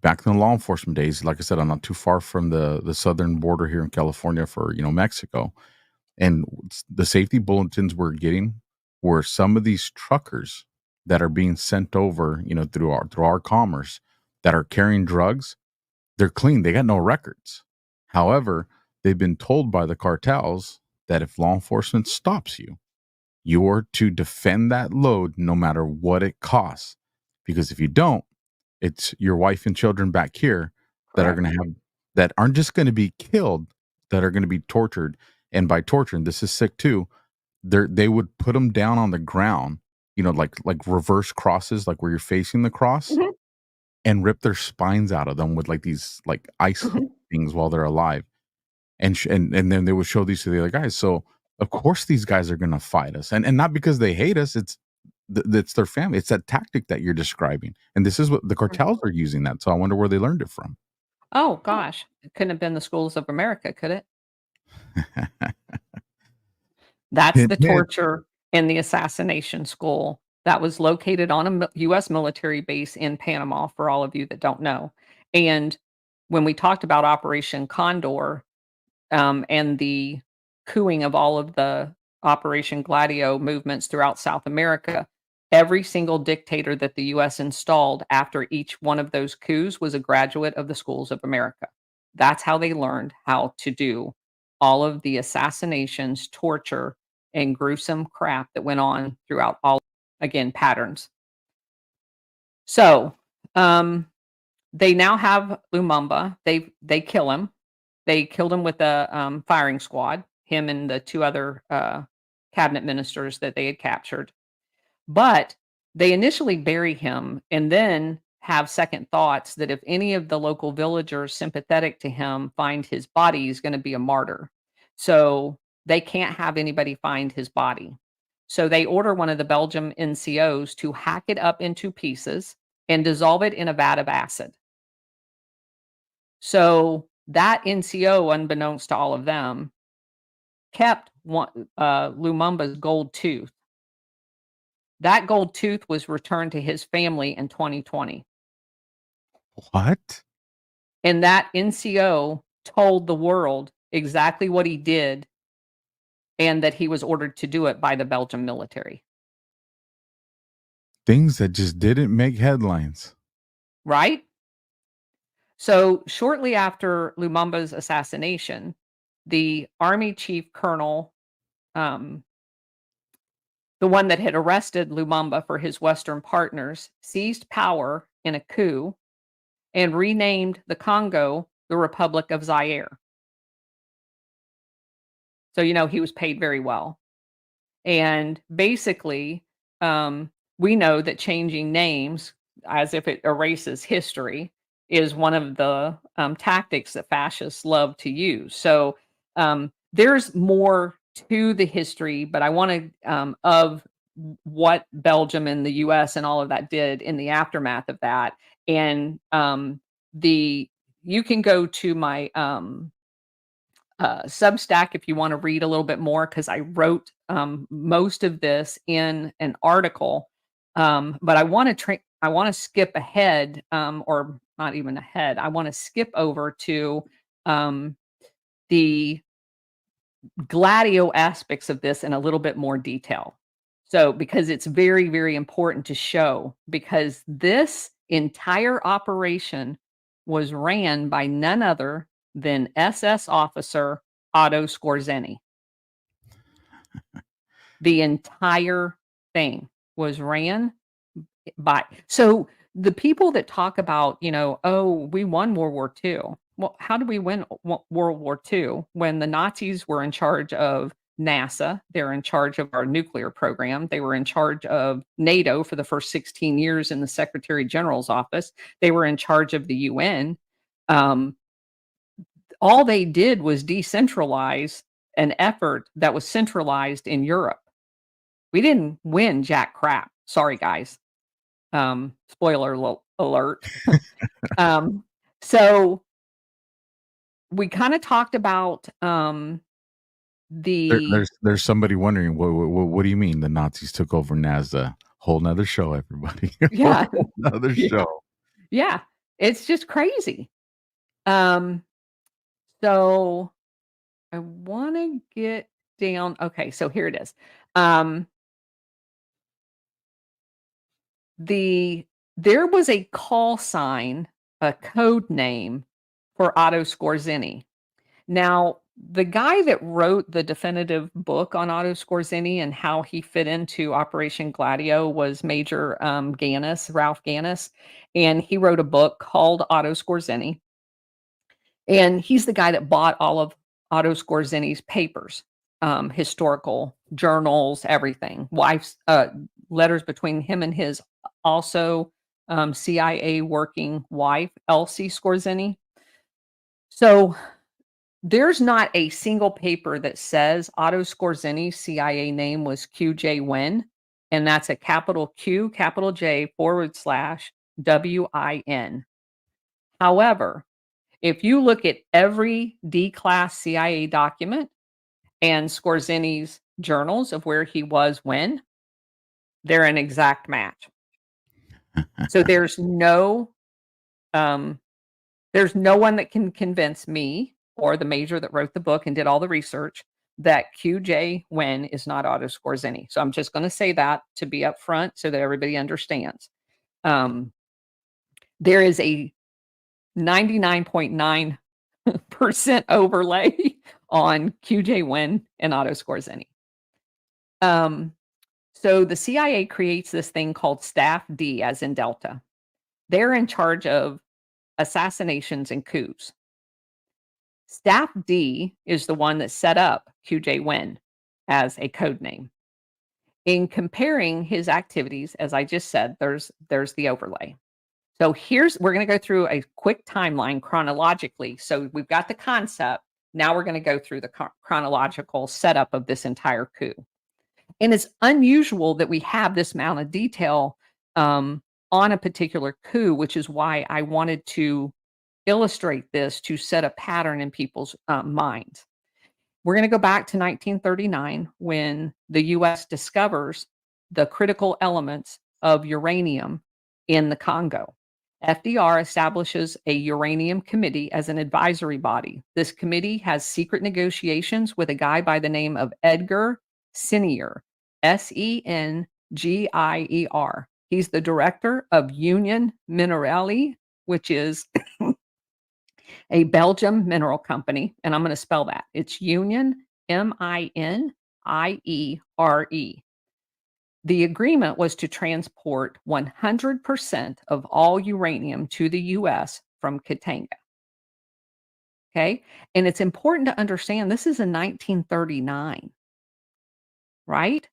back in the law enforcement days, like I said, I'm not too far from the southern border here in California for, Mexico. And the safety bulletins we're getting were some of these truckers that are being sent over, through our commerce that are carrying drugs. They're clean. They got no records. However, they've been told by the cartels that if law enforcement stops you, you are to defend that load no matter what it costs. Because if you don't, it's your wife and children back here that are going to that aren't just going to be killed, that are going to be tortured. And by torture, and this is sick too, they would put them down on the ground, like reverse crosses, like where you're facing the cross, Mhm. and rip their spines out of them with like these like ice things while they're alive. And then they would show these to the other guys. So of course these guys are going to fight us, and not because they hate us. It's their family. It's that tactic that you're describing, and this is what the cartels are using. That. So I wonder where they learned it from. Oh gosh, it couldn't have been the schools of America, could it? That's the torture and the assassination school that was located on a U.S. military base in Panama, for all of you that don't know. And when we talked about Operation Condor, and the cooing of all of the Operation Gladio movements throughout South America, every single dictator that the US installed after each one of those coups was a graduate of the schools of America. That's how they learned how to do all of the assassinations, torture, and gruesome crap that went on throughout all, again, patterns. So, they now have Lumumba. They kill him. They killed him with a, firing squad, him and the 2 other, cabinet ministers that they had captured. But they initially bury him and then have second thoughts that if any of the local villagers sympathetic to him find his body, he's gonna be a martyr. So, they can't have anybody find his body. So, they order one of the Belgium NCOs to hack it up into pieces and dissolve it in a vat of acid. So, that NCO, unbeknownst to all of them, kept one Lumumba's gold tooth. That gold tooth was returned to his family in 2020, What? and that NCO told the world exactly what he did and that he was ordered to do it by the Belgian military, Things that just didn't make headlines. right? So, shortly after Lumumba's assassination, the army chief colonel, um, the one that had arrested Lumumba for his Western partners, seized power in a coup and renamed the Congo the Republic of Zaire. So, he was paid very well. And basically, we know that changing names as if it erases history is one of the tactics that fascists love to use. So, there's more to the history, but I want to of what Belgium and the US and all of that did in the aftermath of that. And the you can go to my Substack if you want to read a little bit more because I wrote most of this in an article. But I want to skip ahead, or not even ahead. I want to skip over to the Gladio aspects of this in a little bit more detail. So, because it's very, very important to show, because this entire operation was ran by none other than SS officer Otto Skorzeny. The entire thing was ran by. So the people that talk about, oh, we won World War II. Well, how did we win World War II when the Nazis were in charge of NASA? They're in charge of our nuclear program. They were in charge of NATO for the first 16 years in the Secretary General's office. They were in charge of the UN. All they did was decentralize an effort that was centralized in Europe. We didn't win jack crap. Sorry, guys. Spoiler alert. So we kind of talked about the There's somebody wondering what do you mean the Nazis took over NASA? Whole nother show, everybody. yeah, Whole nother yeah, show. yeah. It's just crazy. So I want to get down. Okay, so here it is. There was a call sign, a code name for Otto Skorzeny. Now, the guy that wrote the definitive book on Otto Skorzeny and how he fit into Operation Gladio was Major Ganis, Ralph Ganis, and he wrote a book called Otto Skorzeny. And he's the guy that bought all of Otto Skorzeny's papers, historical journals, everything. Wife's letters between him and his also CIA working wife, Elsie Skorzeny. So there's not a single paper that says Otto Skorzeny's CIA name was QJ Win, and that's a capital Q, capital J / WIN. However, if you look at every D-class CIA document and Skorzeny's journals of where he was when, they're an exact match. So there's no There's no one that can convince me or the major that wrote the book and did all the research that QJ Win is not Otto Skorzeny. So I'm just going to say that to be upfront so that everybody understands. There is a 99.9% overlay on QJ Win and Otto Skorzeny. So the CIA creates this thing called Staff D, as in Delta. They're in charge of assassinations and coups. Staff D is the one that set up QJ Win as a code name. In comparing his activities, as I just said, there's the overlay. So we're going to go through a quick timeline chronologically. So we've got the concept. Now we're going to go through the chronological setup of this entire coup. And it's unusual that we have this amount of detail on a particular coup, which is why I wanted to illustrate this to set a pattern in people's minds. We're going to go back to 1939 when the U.S. discovers the critical elements of uranium in the Congo. FDR establishes a uranium committee as an advisory body. This committee has secret negotiations with a guy by the name of Edgar Senior, Sengier. He's the director of Union Minerale, which is a Belgium mineral company, and I'm going to spell that. It's Union, Miniere. The agreement was to transport 100% of all uranium to the U.S. from Katanga. Okay, and it's important to understand this is in 1939, right?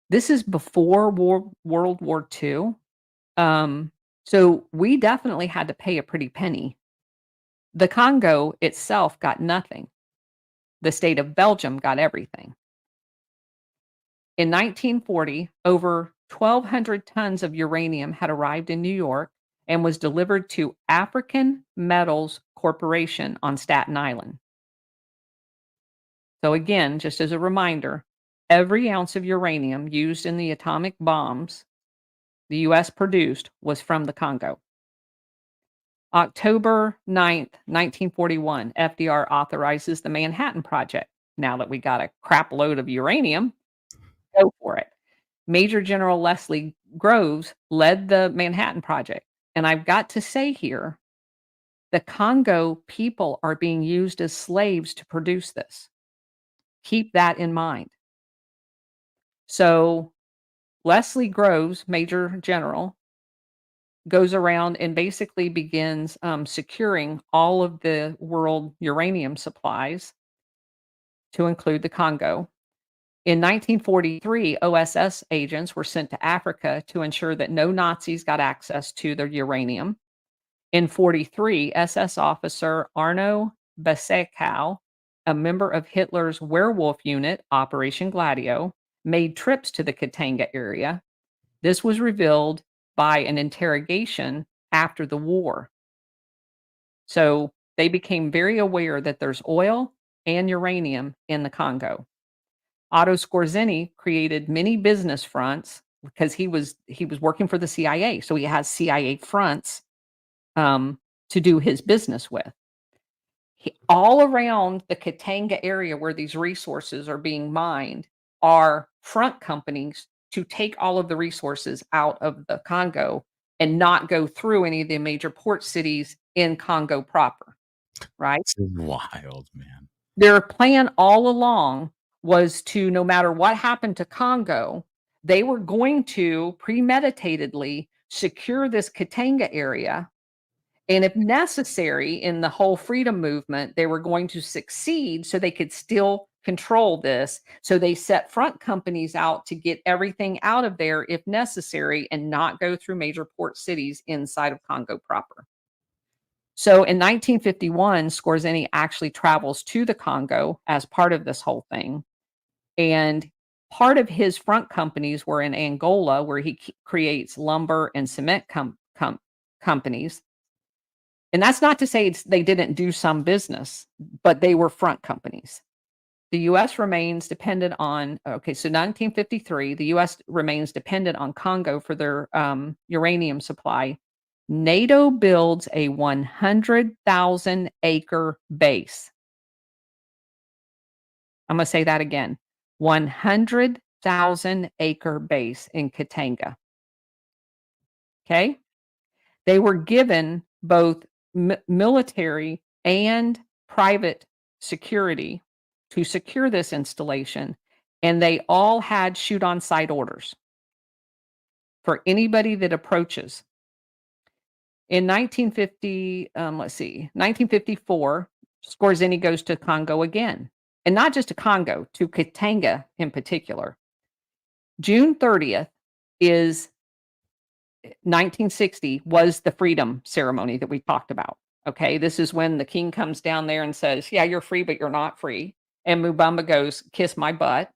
This is before World War II. So we definitely had to pay a pretty penny. The Congo itself got nothing. The state of Belgium got everything. In 1940, over 1,200 tons of uranium had arrived in New York and was delivered to African Metals Corporation on Staten Island. So again, just as a reminder, every ounce of uranium used in the atomic bombs the U.S. produced was from the Congo. October 9th, 1941, FDR authorizes the Manhattan Project. Now that we got a crap load of uranium, go for it. Major General Leslie Groves led the Manhattan Project. And I've got to say here, the Congo people are being used as slaves to produce this. Keep that in mind. So Leslie Groves, Major General, goes around and basically begins securing all of the world uranium supplies to include the Congo. In 1943, OSS agents were sent to Africa to ensure that no Nazis got access to the uranium. In 43, SS officer Arno Besekow, a member of Hitler's werewolf unit, Operation GLADIO, made trips to the Katanga area. This was revealed by an interrogation after the war. So they became very aware that there's oil and uranium in the Congo. Otto Skorzeny created many business fronts because he was working for the CIA, so he has CIA fronts to do his business with. All around the Katanga area where these resources are being mined are front companies to take all of the resources out of the Congo and not go through any of the major port cities in Congo proper, right? It's wild, man. Their plan all along was to, no matter what happened to Congo, they were going to premeditatedly secure this Katanga area. And if necessary, in the whole freedom movement, they were going to succeed so they could still control this. So they set front companies out to get everything out of there if necessary and not go through major port cities inside of Congo proper. So in 1951, Skorzeny actually travels to the Congo as part of this whole thing. And part of his front companies were in Angola, where he creates lumber and cement companies. And that's not to say they didn't do some business, but they were front companies. The U.S. remains dependent on, so 1953, the U.S. remains dependent on Congo for their uranium supply NATO builds a 100,000 acre base. I'm going to say that again. 100,000 acre base in Katanga. Okay? They were given both military and private security to secure this installation, and they all had shoot on sight orders for anybody that approaches. In 1954, Skorzeny goes to Congo again, and not just to Congo, to Katanga in particular. June 30th is 1960 was the freedom ceremony that we talked about. Okay, this is when the king comes down there and says, "Yeah, you're free, but you're not free." And Mubamba goes, "Kiss my butt.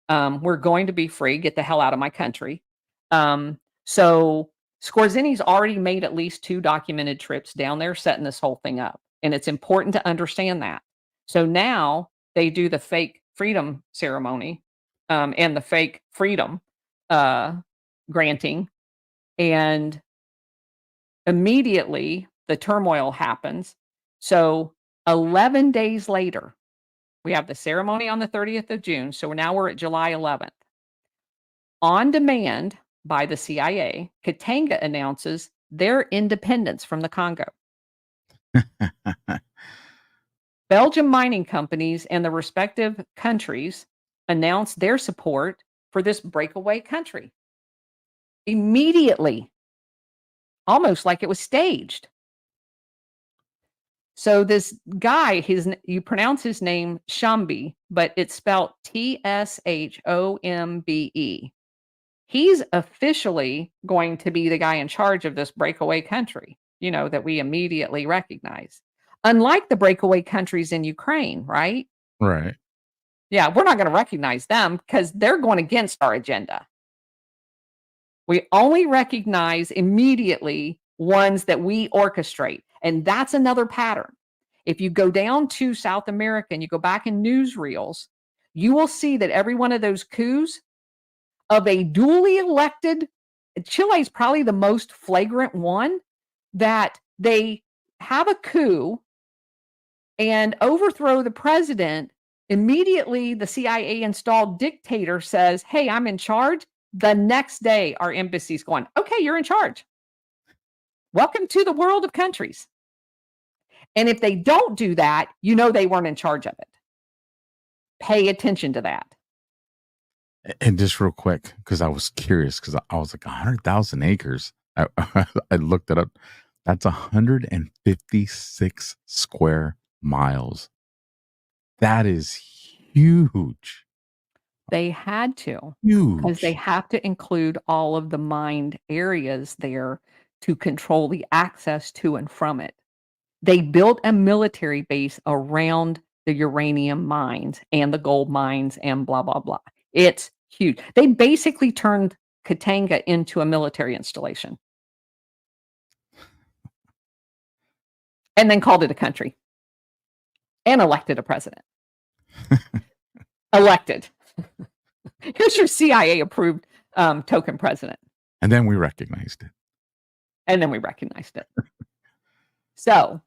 We're going to be free. Get the hell out of my country." So Skorzeny's already made at least 2 documented trips down there, setting this whole thing up, and it's important to understand that. So now they do the fake freedom ceremony and the fake freedom granting. And immediately the turmoil happens. So 11 days later, we have the ceremony on the 30th of June. So now we're at July 11th. On demand by the CIA, Katanga announces their independence from the Congo. Belgian mining companies and the respective countries announced their support for this breakaway country. Immediately, almost like it was staged. So this guy, you pronounce his name Shambi, but it's spelled Tshombe. He's officially going to be the guy in charge of this breakaway country, that we immediately recognize. Unlike the breakaway countries in Ukraine, right? Right. Yeah, we're not going to recognize them because they're going against our agenda. We only recognize immediately ones that we orchestrate. And that's another pattern. If you go down to South America and you go back in newsreels, you will see that every one of those coups of a duly elected, Chile is probably the most flagrant one, that they have a coup and overthrow the president. Immediately, the CIA installed dictator says, "Hey, I'm in charge." The next day, our embassy's going, "Okay, you're in charge. Welcome to the world of countries." And if they don't do that, they weren't in charge of it. Pay attention to that. And just real quick, because I was curious, because I was like 100,000 acres. I looked it up. That's 156 square miles. That is huge. They had to, because they Huge. have to include all of the mined areas there to control the access to and from it. They built a military base around the uranium mines and the gold mines and blah, blah, blah. It's huge. They basically turned Katanga into a military installation and then called it a country and elected a president. Elected. Here's your CIA-approved token president. And then we recognized it. So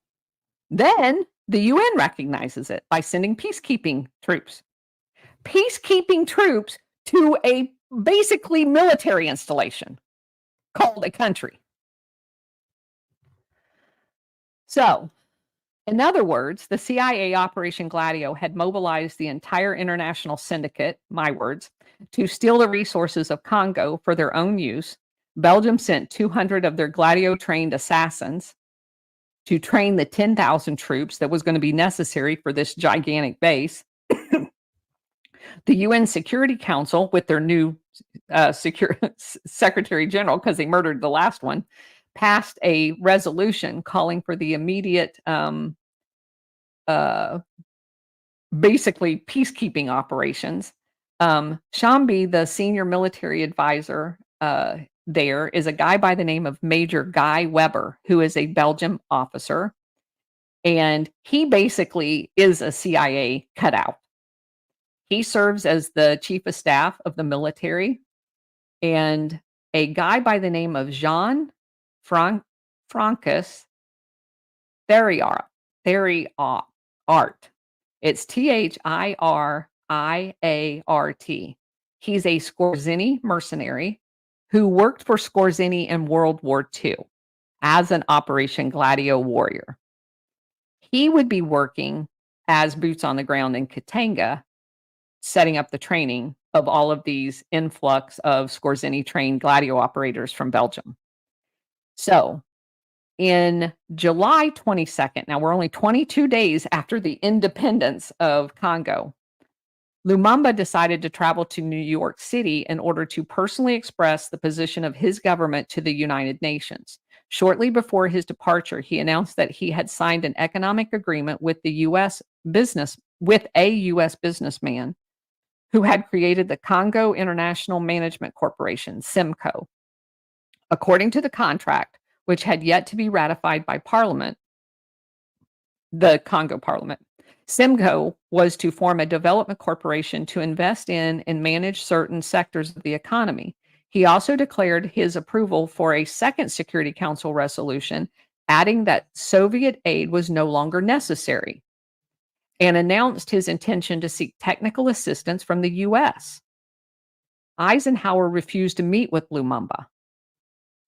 then the UN recognizes it by sending peacekeeping troops. Peacekeeping troops to a basically military installation called a country. So, in other words, the CIA Operation GLADIO had mobilized the entire international syndicate, my words, to steal the resources of Congo for their own use. Belgium sent 200 of their GLADIO-trained assassins to train the 10,000 troops that was going to be necessary for this gigantic base. The UN Security Council, with their new Secretary General, because they murdered the last one, passed a resolution calling for the immediate, basically peacekeeping operations. Shambi, the senior military advisor there, is a guy by the name of Major Guy Weber, who is a Belgian officer. And he basically is a CIA cutout. He serves as the chief of staff of the military. And a guy by the name of Jean Francus Theriart. It's Thiriart. He's a Scorzini mercenary who worked for Scorzini in World War II as an Operation Gladio warrior. He would be working as boots on the ground in Katanga, setting up the training of all of these influx of Scorzini trained Gladio operators from Belgium. So in July 22nd, now we're only 22 days after the independence of Congo, Lumumba decided to travel to New York City in order to personally express the position of his government to the United Nations. Shortly before his departure, he announced that he had signed an economic agreement with a U.S. businessman who had created the Congo International Management Corporation, CIMCO. According to the contract, which had yet to be ratified by Parliament, the Congo Parliament, CIMCO was to form a development corporation to invest in and manage certain sectors of the economy. He also declared his approval for a second Security Council resolution, adding that Soviet aid was no longer necessary, and announced his intention to seek technical assistance from the U.S. Eisenhower refused to meet with Lumumba,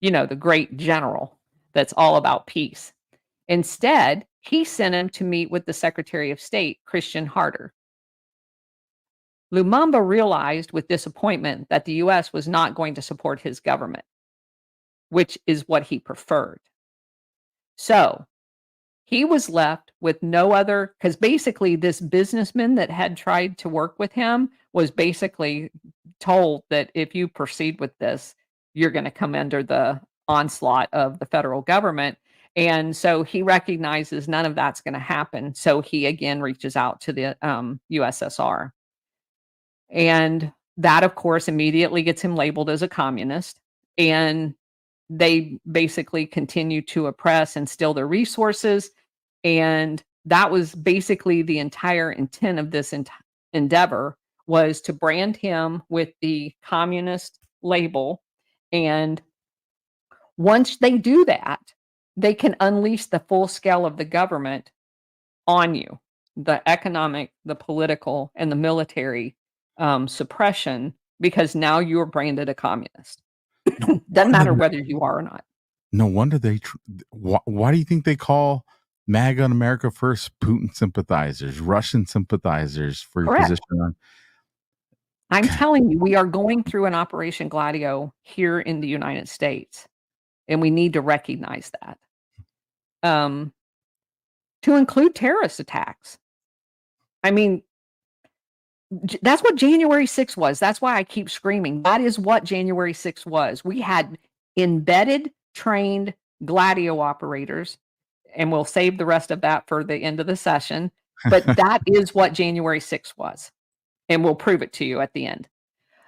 the great general that's all about peace. Instead, he sent him to meet with the Secretary of State, Christian Harder. Lumumba realized with disappointment that the U.S. was not going to support his government, which is what he preferred. So he was left with no other, because basically this businessman that had tried to work with him was basically told that if you proceed with this, you're going to come under the onslaught of the federal government. And so he recognizes none of that's going to happen. So he again reaches out to the USSR. And that, of course, immediately gets him labeled as a communist. And they basically continue to oppress and steal their resources. And that was basically the entire intent of this endeavor, was to brand him with the communist label. And once they do that, they can unleash the full scale of the government on you, the economic, the political, and the military suppression, because now you're branded a communist. Doesn't matter whether you are or not. No wonder why do you think they call MAGA and America First Putin sympathizers, Russian sympathizers for your position on? I'm telling you, we are going through an Operation Gladio here in the United States, and we need to recognize that. To include terrorist attacks. I mean, that's what January 6th was. That's why I keep screaming. That is what January 6th was. We had embedded, trained Gladio operators, and we'll save the rest of that for the end of the session. But that is what January 6th was, and we'll prove it to you at the end.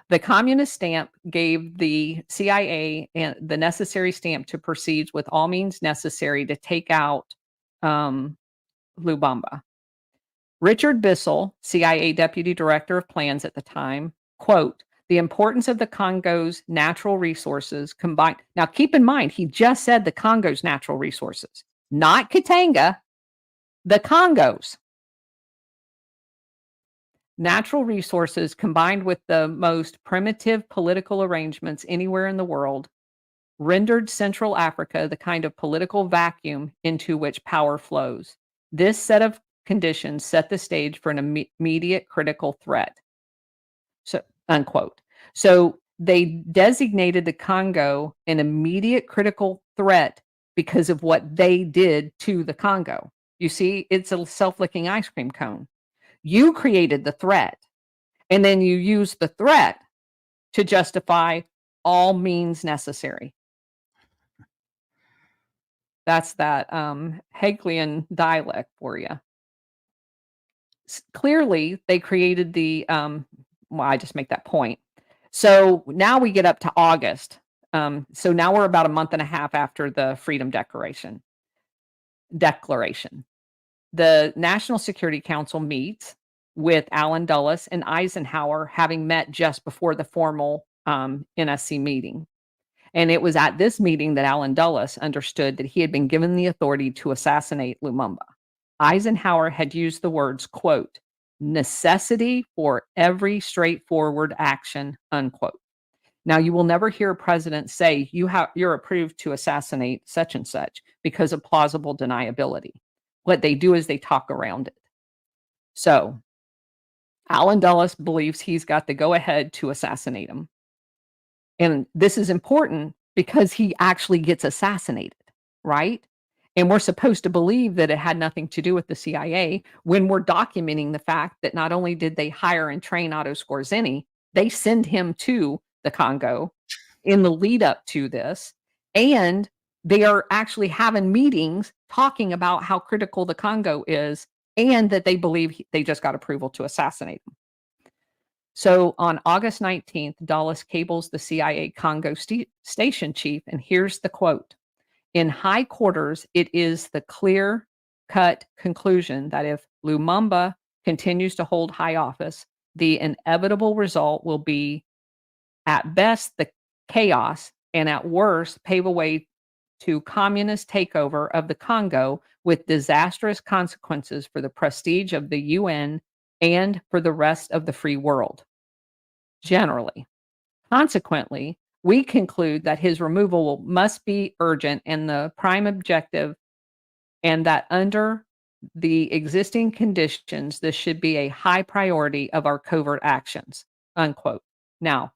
The communist stamp gave the CIA and the necessary stamp to proceed with all means necessary to take out Lubamba. Richard Bissell, CIA Deputy Director of Plans at the time, quote, "The importance of the Congo's natural resources combined." Now, keep in mind, he just said the Congo's natural resources, not Katanga, the Congo's. Natural resources combined with the most primitive political arrangements anywhere in the world rendered Central Africa the kind of political vacuum into which power flows. This set of conditions set the stage for an immediate critical threat. So, unquote. So they designated the Congo an immediate critical threat because of what they did to the Congo. You see, it's a self-licking ice cream cone. You created the threat, and then you use the threat to justify all means necessary. That's that Hegelian dialect for you. Clearly, they created the, well, I just make that point. So now we get up to August. So now we're about a month and a half after the Freedom Declaration. The National Security Council meets with Allen Dulles and Eisenhower having met just before the formal NSC meeting. And it was at this meeting that Allen Dulles understood that he had been given the authority to assassinate Lumumba. Eisenhower had used the words, quote, necessity for every straightforward action, unquote. Now, you will never hear a president say you're approved to assassinate such and such because of plausible deniability. What they do is they talk around it. So Allen Dulles believes he's got the go-ahead to assassinate him. And this is important because he actually gets assassinated, right? And we're supposed to believe that it had nothing to do with the CIA when we're documenting the fact that not only did they hire and train Otto Skorzeny, they send him to the Congo in the lead up to this. And they are actually having meetings talking about how critical the Congo is and that they believe they just got approval to assassinate him. So on August 19th, Dulles cables the CIA Congo station chief, and here's the quote. In high quarters, it is the clear-cut conclusion that if Lumumba continues to hold high office, the inevitable result will be, at best, the chaos, and at worst, pave a way to communist takeover of the Congo with disastrous consequences for the prestige of the UN and for the rest of the free world, generally. Consequently, we conclude that his removal must be urgent and the prime objective, and that under the existing conditions, this should be a high priority of our covert actions, unquote. Now,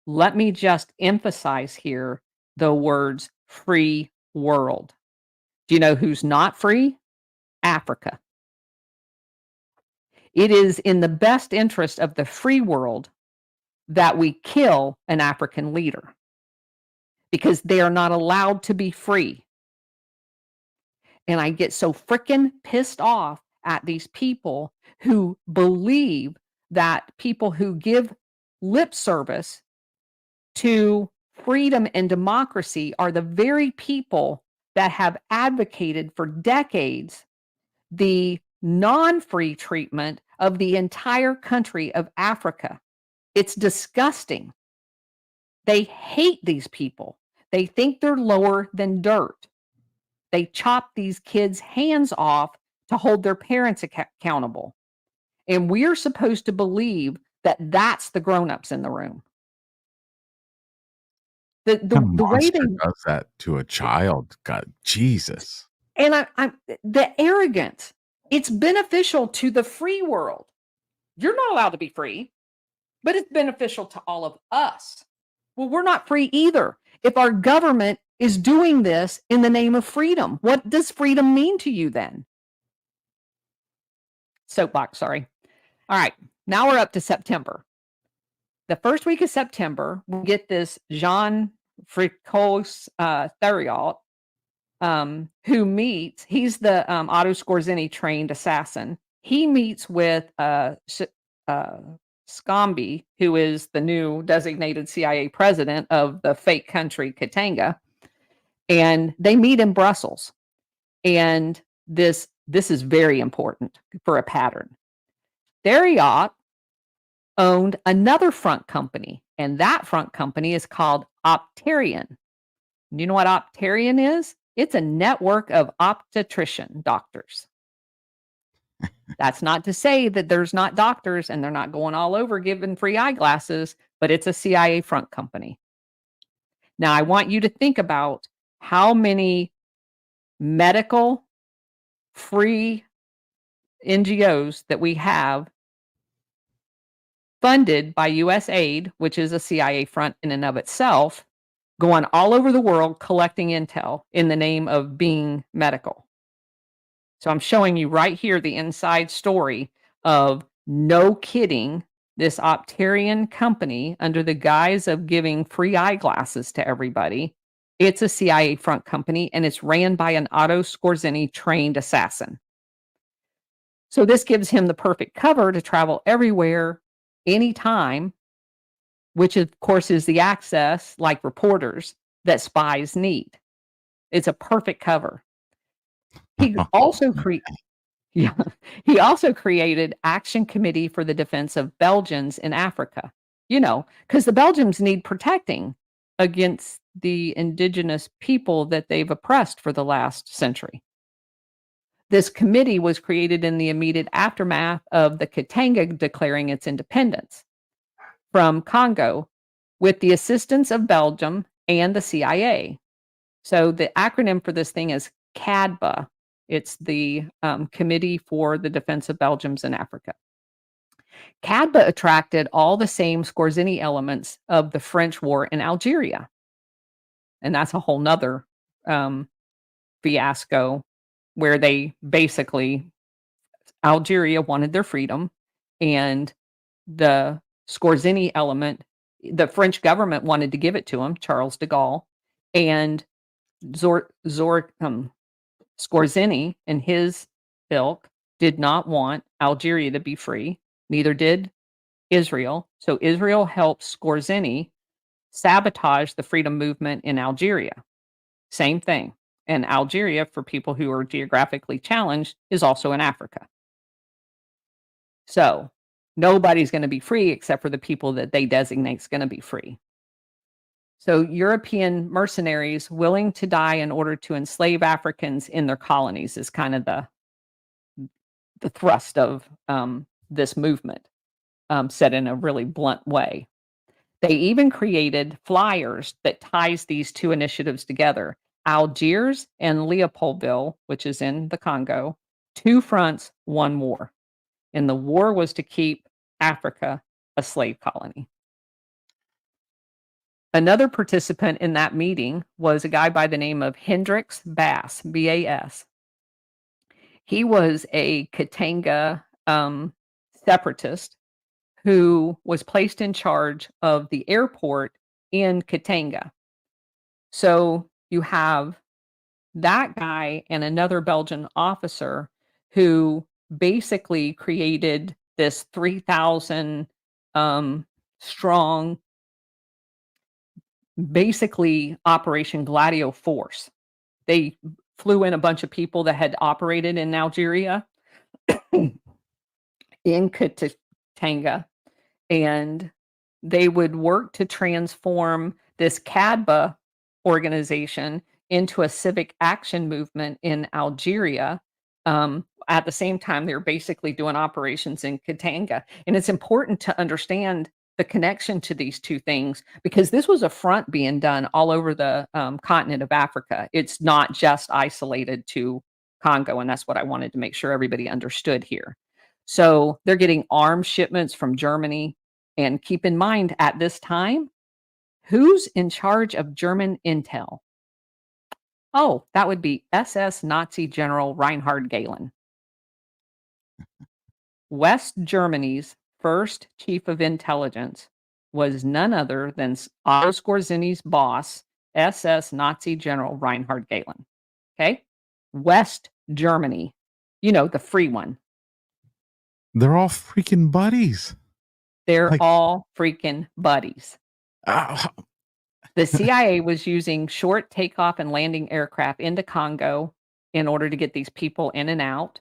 let me just emphasize here the words free world. Do you know who's not free? Africa. It is in the best interest of the free world that we kill an African leader because they are not allowed to be free. And I get so freaking pissed off at these people who believe that people who give lip service to freedom and democracy are the very people that have advocated for decades the non-free treatment of the entire country of Africa. It's disgusting. They hate these people. They think they're lower than dirt. They chop these kids' hands off to hold their parents accountable. And we're supposed to believe that that's the grown-ups in the room. The way they does that to a child, God, Jesus. And I'm the arrogance. It's beneficial to the free world. You're not allowed to be free, but it's beneficial to all of us. Well, we're not free either. If our government is doing this in the name of freedom, what does freedom mean to you then? Soapbox, sorry. All right, now we're up to September. The first week of September, we get this Jean Fricos Theriault, who meets, he's the Otto Skorzeny trained assassin. He meets with Scambi, who is the new designated CIA president of the fake country Katanga, and they meet in Brussels. And this is very important for a pattern. Theriault owned another front company, and that front company is called Optarian. Do you know what Optarian is? It's a network of obstetrician doctors. That's not to say that there's not doctors and they're not going all over giving free eyeglasses, but it's a CIA front company. Now, I want you to think about how many medical free NGOs that we have funded by US Aid, which is a CIA front in and of itself, going all over the world collecting intel in the name of being medical. So I'm showing you right here the inside story of, no kidding, this Optarian company, under the guise of giving free eyeglasses to everybody. It's a CIA front company, and it's ran by an Otto Skorzeny trained assassin. So this gives him the perfect cover to travel everywhere, anytime, which of course is the access, like reporters, that spies need. It's a perfect cover. He also he also created Action Committee for the Defense of Belgians in Africa. You know, because the Belgians need protecting. against the indigenous people that they've oppressed for the last century. This committee was created in the immediate aftermath of the Katanga declaring its independence from Congo with the assistance of Belgium and the CIA. So the acronym for this thing is CADBA. It's the Committee for the Defense of Belgiums in Africa. CADBA attracted all the same Scorzini elements of the French war in Algeria. And that's a whole nother fiasco where they basically, Algeria wanted their freedom, and the Scorzini element, the French government wanted to give it to them, Charles de Gaulle, and Scorzini and his ilk did not want Algeria to be free. Neither did Israel. So Israel helped Scorzini sabotage the freedom movement in Algeria. Same thing. And Algeria, for people who are geographically challenged, is also in Africa. So nobody's going to be free except for the people that they designate is going to be free. So European mercenaries willing to die in order to enslave Africans in their colonies is kind of the thrust of this movement, said in a really blunt way. They even created flyers that ties these two initiatives together. Algiers and Leopoldville, which is in the Congo, 2 fronts, 1 war. And the war was to keep Africa a slave colony. Another participant in that meeting was a guy by the name of Hendricks Bass, B-A-S. He was a Katanga separatist who was placed in charge of the airport in Katanga. So you have that guy and another Belgian officer who basically created this 3,000 strong, basically Operation GLADIO force. They flew in a bunch of people that had operated in Algeria, in Katanga, and they would work to transform this CADBA organization into a civic action movement in Algeria. At the same time, they're basically doing operations in Katanga. And it's important to understand the connection to these two things because this was a front being done all over the continent of Africa. It's not just isolated to Congo, and that's what I wanted to make sure everybody understood here. So they're getting arms shipments from Germany. And keep in mind, at this time, who's in charge of German intel? Oh, that would be SS Nazi General Reinhard Gehlen. West Germany's first chief of intelligence was none other than Otto Skorzini's boss, SS Nazi General Reinhard Gehlen. Okay? West Germany, the free one. They're all freaking buddies. They're all freaking buddies. The CIA was using short takeoff and landing aircraft into Congo in order to get these people in and out.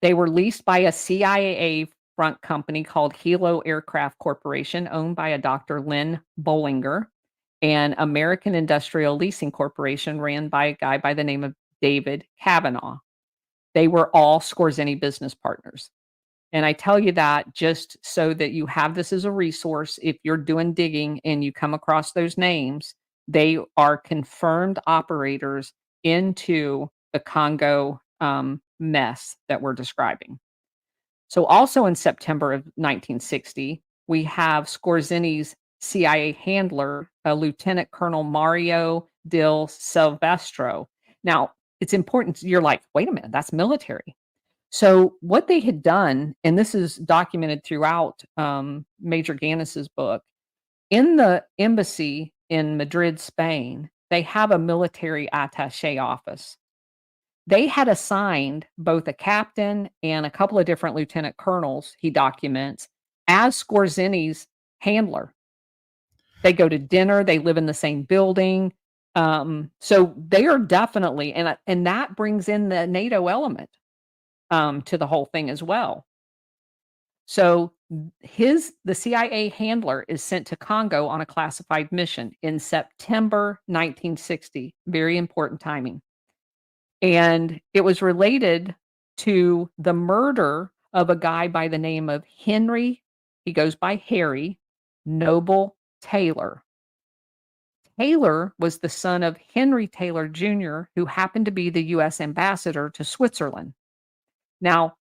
They were leased by a CIA front company called Hilo Aircraft Corporation, owned by a Dr. Lynn Bollinger, and American Industrial Leasing Corporation, ran by a guy by the name of David Kavanaugh. They were all Skorzini business partners. And I tell you that just so that you have this as a resource. If you're doing digging and you come across those names, they are confirmed operators into the Congo mess that we're describing. So also in September of 1960, we have Skorzini's CIA handler, Lieutenant Colonel Mario Del Silvestro. Now, it's important. You're like, wait a minute, that's military. So what they had done, and this is documented throughout Major Gannis's book, in the embassy in Madrid, Spain, they have a military attaché office. They had assigned both a captain and a couple of different lieutenant colonels, he documents, as Skorzini's handler. They go to dinner, they live in the same building. So they are definitely, and that brings in the NATO element to the whole thing as well. So The CIA handler is sent to Congo on a classified mission in September 1960. Very important timing. And it was related to the murder of a guy by the name of Henry, he goes by Harry, Noble Taylor. Taylor was the son of Henry Taylor Jr., who happened to be the U.S. ambassador to Switzerland. Now,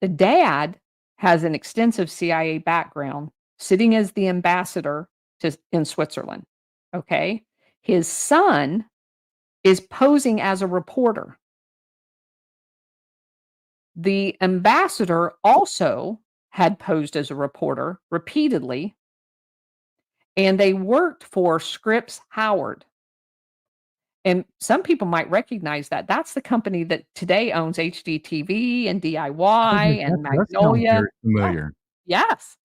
the dad has an extensive CIA background, sitting as the ambassador in Switzerland. Okay. His son is posing as a reporter. The ambassador also had posed as a reporter repeatedly, and they worked for Scripps Howard. And some people might recognize that. That's the company that today owns HDTV and DIY and That sounds Magnolia. very familiar. Yes.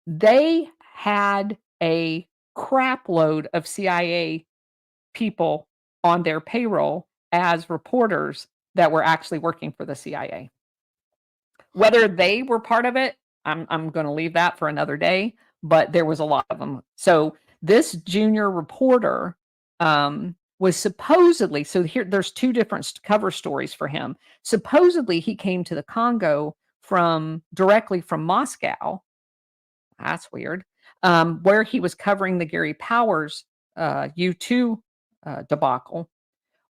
They had a crap load of CIA people on their payroll as reporters that were actually working for the CIA. Whether they were part of it, I'm going to leave that for another day, but there was a lot of them. So this junior reporter was supposedly, so here there's two different cover stories for him. Supposedly he came to the Congo directly from Moscow. That's weird. Where he was covering the Gary Powers U2 debacle.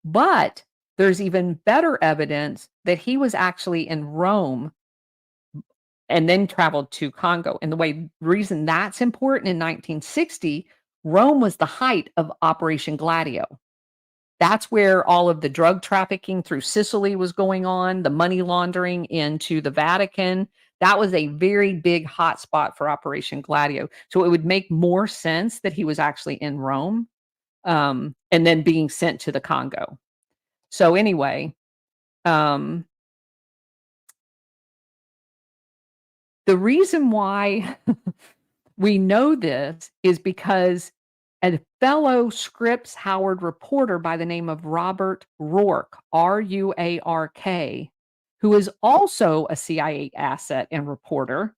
But there's even better evidence that he was actually in Rome and then traveled to Congo. And the reason that's important, in 1960, Rome was the height of Operation Gladio. That's where all of the drug trafficking through Sicily was going on, the money laundering into the Vatican. That was a very big hotspot for Operation Gladio. So it would make more sense that he was actually in Rome and then being sent to the Congo. So anyway, the reason why we know this is because a fellow Scripps Howard reporter by the name of Robert Rourke, Ruark, who is also a CIA asset and reporter,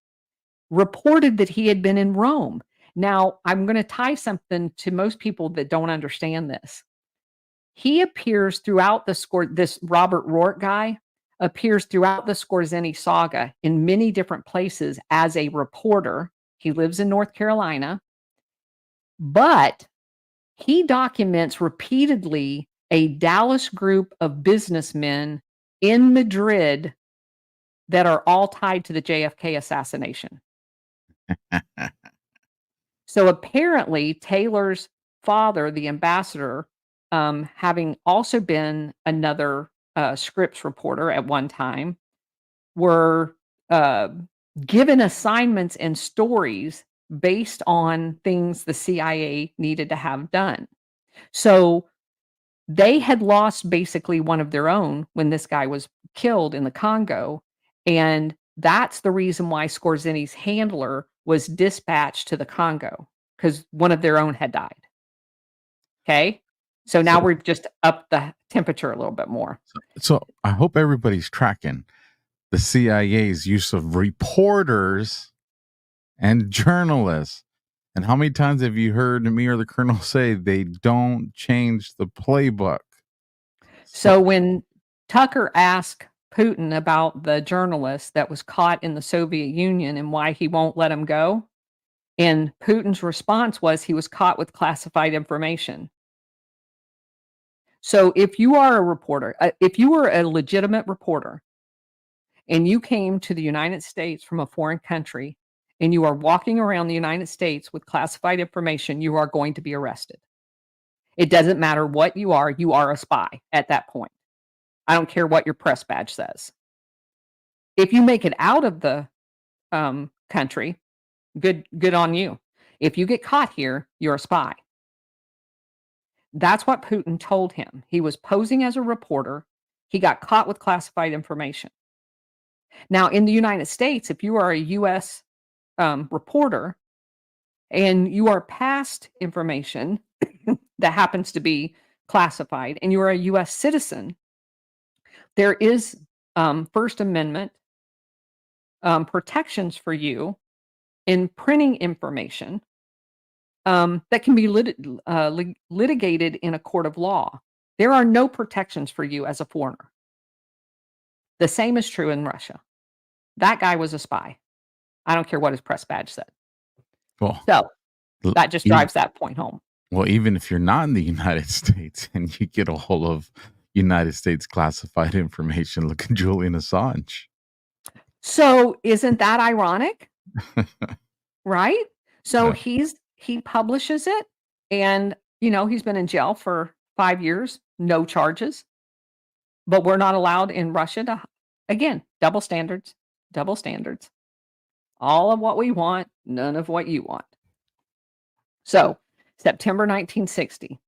reported that he had been in Rome. Now, I'm going to tie something to most people that don't understand this. He appears throughout this Robert Rourke guy appears throughout the Skorzeny saga in many different places as a reporter. He lives in North Carolina, but he documents repeatedly a Dallas group of businessmen in Madrid that are all tied to the JFK assassination. So apparently Taylor's father, the ambassador, having also been another Scripps reporter at one time, were given assignments and stories based on things the CIA needed to have done. So they had lost basically one of their own when this guy was killed in the Congo. And that's the reason why Skorzeny's handler was dispatched to the Congo, because one of their own had died. Okay. So now we've just upped the temperature a little bit more. So I hope everybody's tracking the CIA's use of reporters and journalists. And how many times have you heard me or the colonel say they don't change the playbook? So when Tucker asked Putin about the journalist that was caught in the Soviet Union and why he won't let him go, and Putin's response was he was caught with classified information. So if you are a reporter, if you were a legitimate reporter and you came to the United States from a foreign country and you are walking around the United States with classified information, you are going to be arrested. It doesn't matter what you are a spy at that point. I don't care what your press badge says. If you make it out of the country, good on you. If you get caught here, you're a spy. That's what Putin told him. He was posing as a reporter. He got caught with classified information. Now, in the United States, if you are a U.S. Reporter and you are passed information that happens to be classified and you are a U.S. citizen, there is First Amendment protections for you in printing information that can be litigated in a court of law. There are no protections for you as a foreigner. The same is true in Russia. That guy was a spy. I don't care what his press badge said. Well, So l- that just even- drives that point home. Well, even if you're not in the United States and you get a hold of United States classified information, look at Julian Assange. So isn't that ironic? Right? So Yeah. he publishes it, and he's been in jail for 5 years, no charges. But we're not allowed in Russia to, again, double standards, double standards. All of what we want, none of what you want. So, September 1960.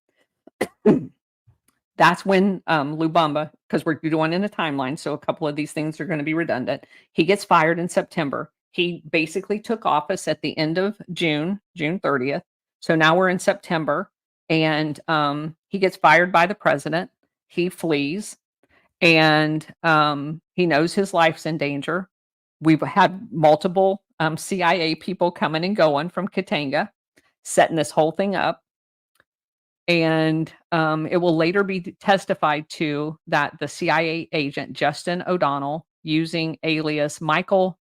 That's when Lubamba, because we're doing in a timeline, so a couple of these things are going to be redundant. He gets fired in September. He basically took office at the end of June 30th. So now we're in September, and he gets fired by the president. He flees, and he knows his life's in danger. We've had multiple CIA people coming and going from Katanga, setting this whole thing up. And it will later be testified to that the CIA agent Justin O'Donnell, using alias Michael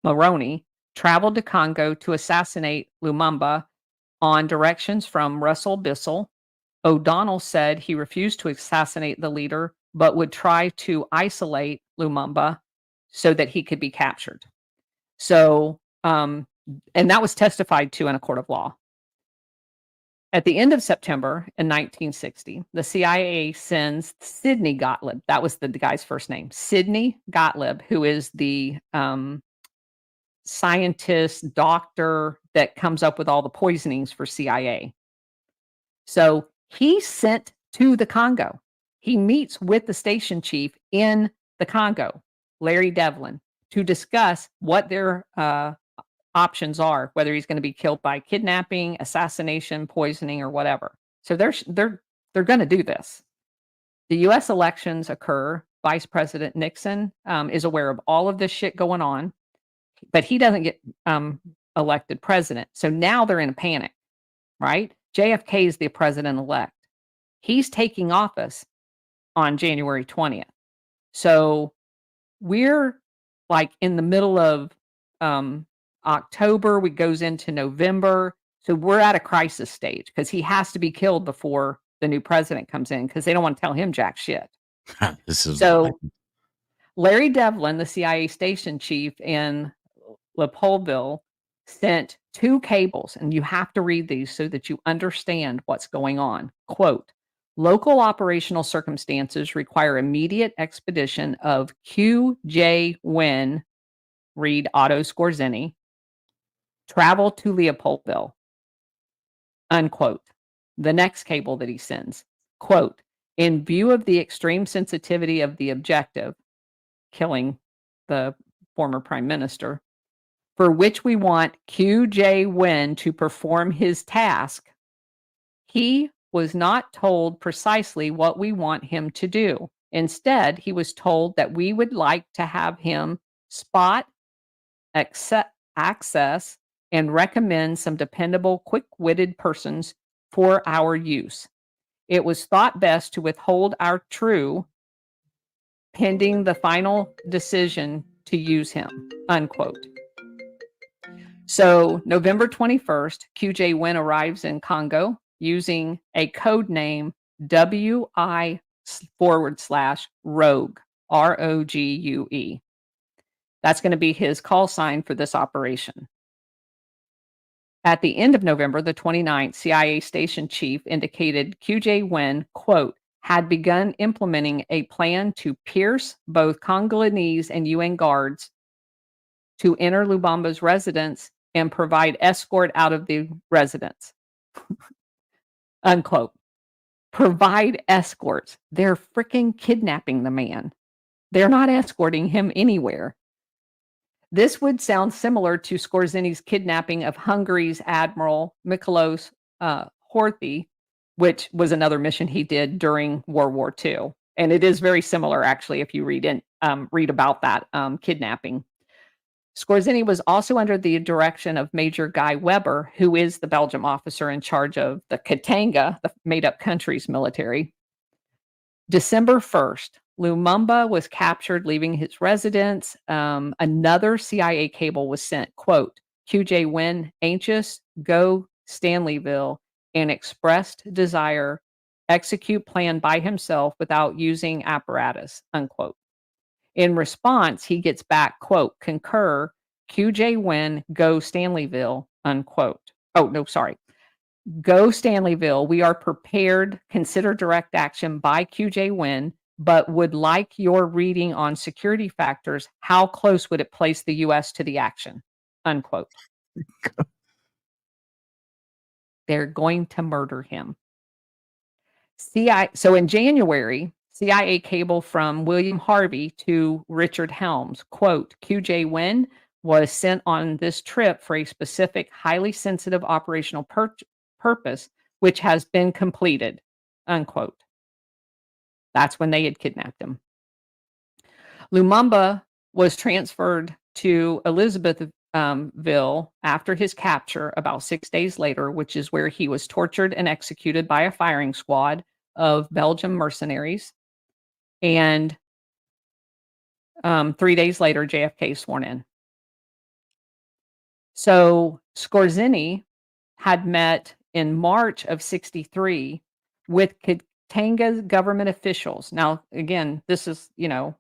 Maroney, traveled to Congo to assassinate Lumumba on directions from Russell Bissell. O'Donnell said he refused to assassinate the leader, but would try to isolate Lumumba so that he could be captured. So, and that was testified to in a court of law. At the end of September in 1960, the CIA sends Sidney Gottlieb. That was the guy's first name, Sidney Gottlieb, who is the scientist, doctor that comes up with all the poisonings for CIA. So he's sent to the Congo. He meets with the station chief in the Congo, Larry Devlin, to discuss what their options are, whether he's going to be killed by kidnapping, assassination, poisoning, or whatever. So they're going to do this. The U.S. elections occur. Vice President Nixon is aware of all of this shit going on, but he doesn't get elected president. So now they're in a panic, right? JFK is the president-elect. He's taking office on January 20th. So we're like in the middle of October, we goes into November. So we're at a crisis stage because he has to be killed before the new president comes in, because they don't want to tell him jack shit. This is So Larry Devlin, the CIA station chief in Leopoldville, sent 2 cables, and you have to read these so that you understand what's going on. Quote, local operational circumstances require immediate expedition of QJ Wynn, read Otto Skorzeny, travel to Leopoldville, unquote. The next cable that he sends, quote, in view of the extreme sensitivity of the objective, killing the former prime minister, for which we want QJ Wynn to perform his task, he was not told precisely what we want him to do. Instead, he was told that we would like to have him spot, access, and recommend some dependable, quick-witted persons for our use. It was thought best to withhold our true pending the final decision to use him, unquote. So November 21st, QJ Wynn arrives in Congo using a code name WI/Rogue, ROGUE. That's going to be his call sign for this operation. At the end of November, the 29th, CIA station chief indicated QJ Wynn, quote, had begun implementing a plan to pierce both Congolese and UN guards to enter Lubamba's residence and provide escort out of the residence. Unquote. Provide escorts. They're freaking kidnapping the man. They're not escorting him anywhere. This would sound similar to Skorzeny's kidnapping of Hungary's Admiral Miklos Horthy, which was another mission he did during World War II. And it is very similar, actually, if you read about that kidnapping. Scorzini was also under the direction of Major Guy Weber, who is the Belgium officer in charge of the Katanga, the made-up country's military. December 1st, Lumumba was captured leaving his residence. Another CIA cable was sent, quote, QJ Win, anxious, go Stanleyville, and expressed desire, execute plan by himself without using apparatus, unquote. In response, he gets back, quote, concur, QJ Win, go Stanleyville, unquote. Oh, no, sorry. Go Stanleyville. We are prepared. Consider direct action by QJ Win, but would like your reading on security factors. How close would it place the U.S. to the action? Unquote. They're going to murder him. So in January, CIA cable from William Harvey to Richard Helms, quote, QJ Win was sent on this trip for a specific, highly sensitive operational purpose, which has been completed, unquote. That's when they had kidnapped him. Lumumba was transferred to Elizabethville after his capture about 6 days later, which is where he was tortured and executed by a firing squad of Belgian mercenaries. And 3 days later, JFK sworn in. So Scorzini had met in March of 63 with Katanga's government officials. Now, again, this is, 2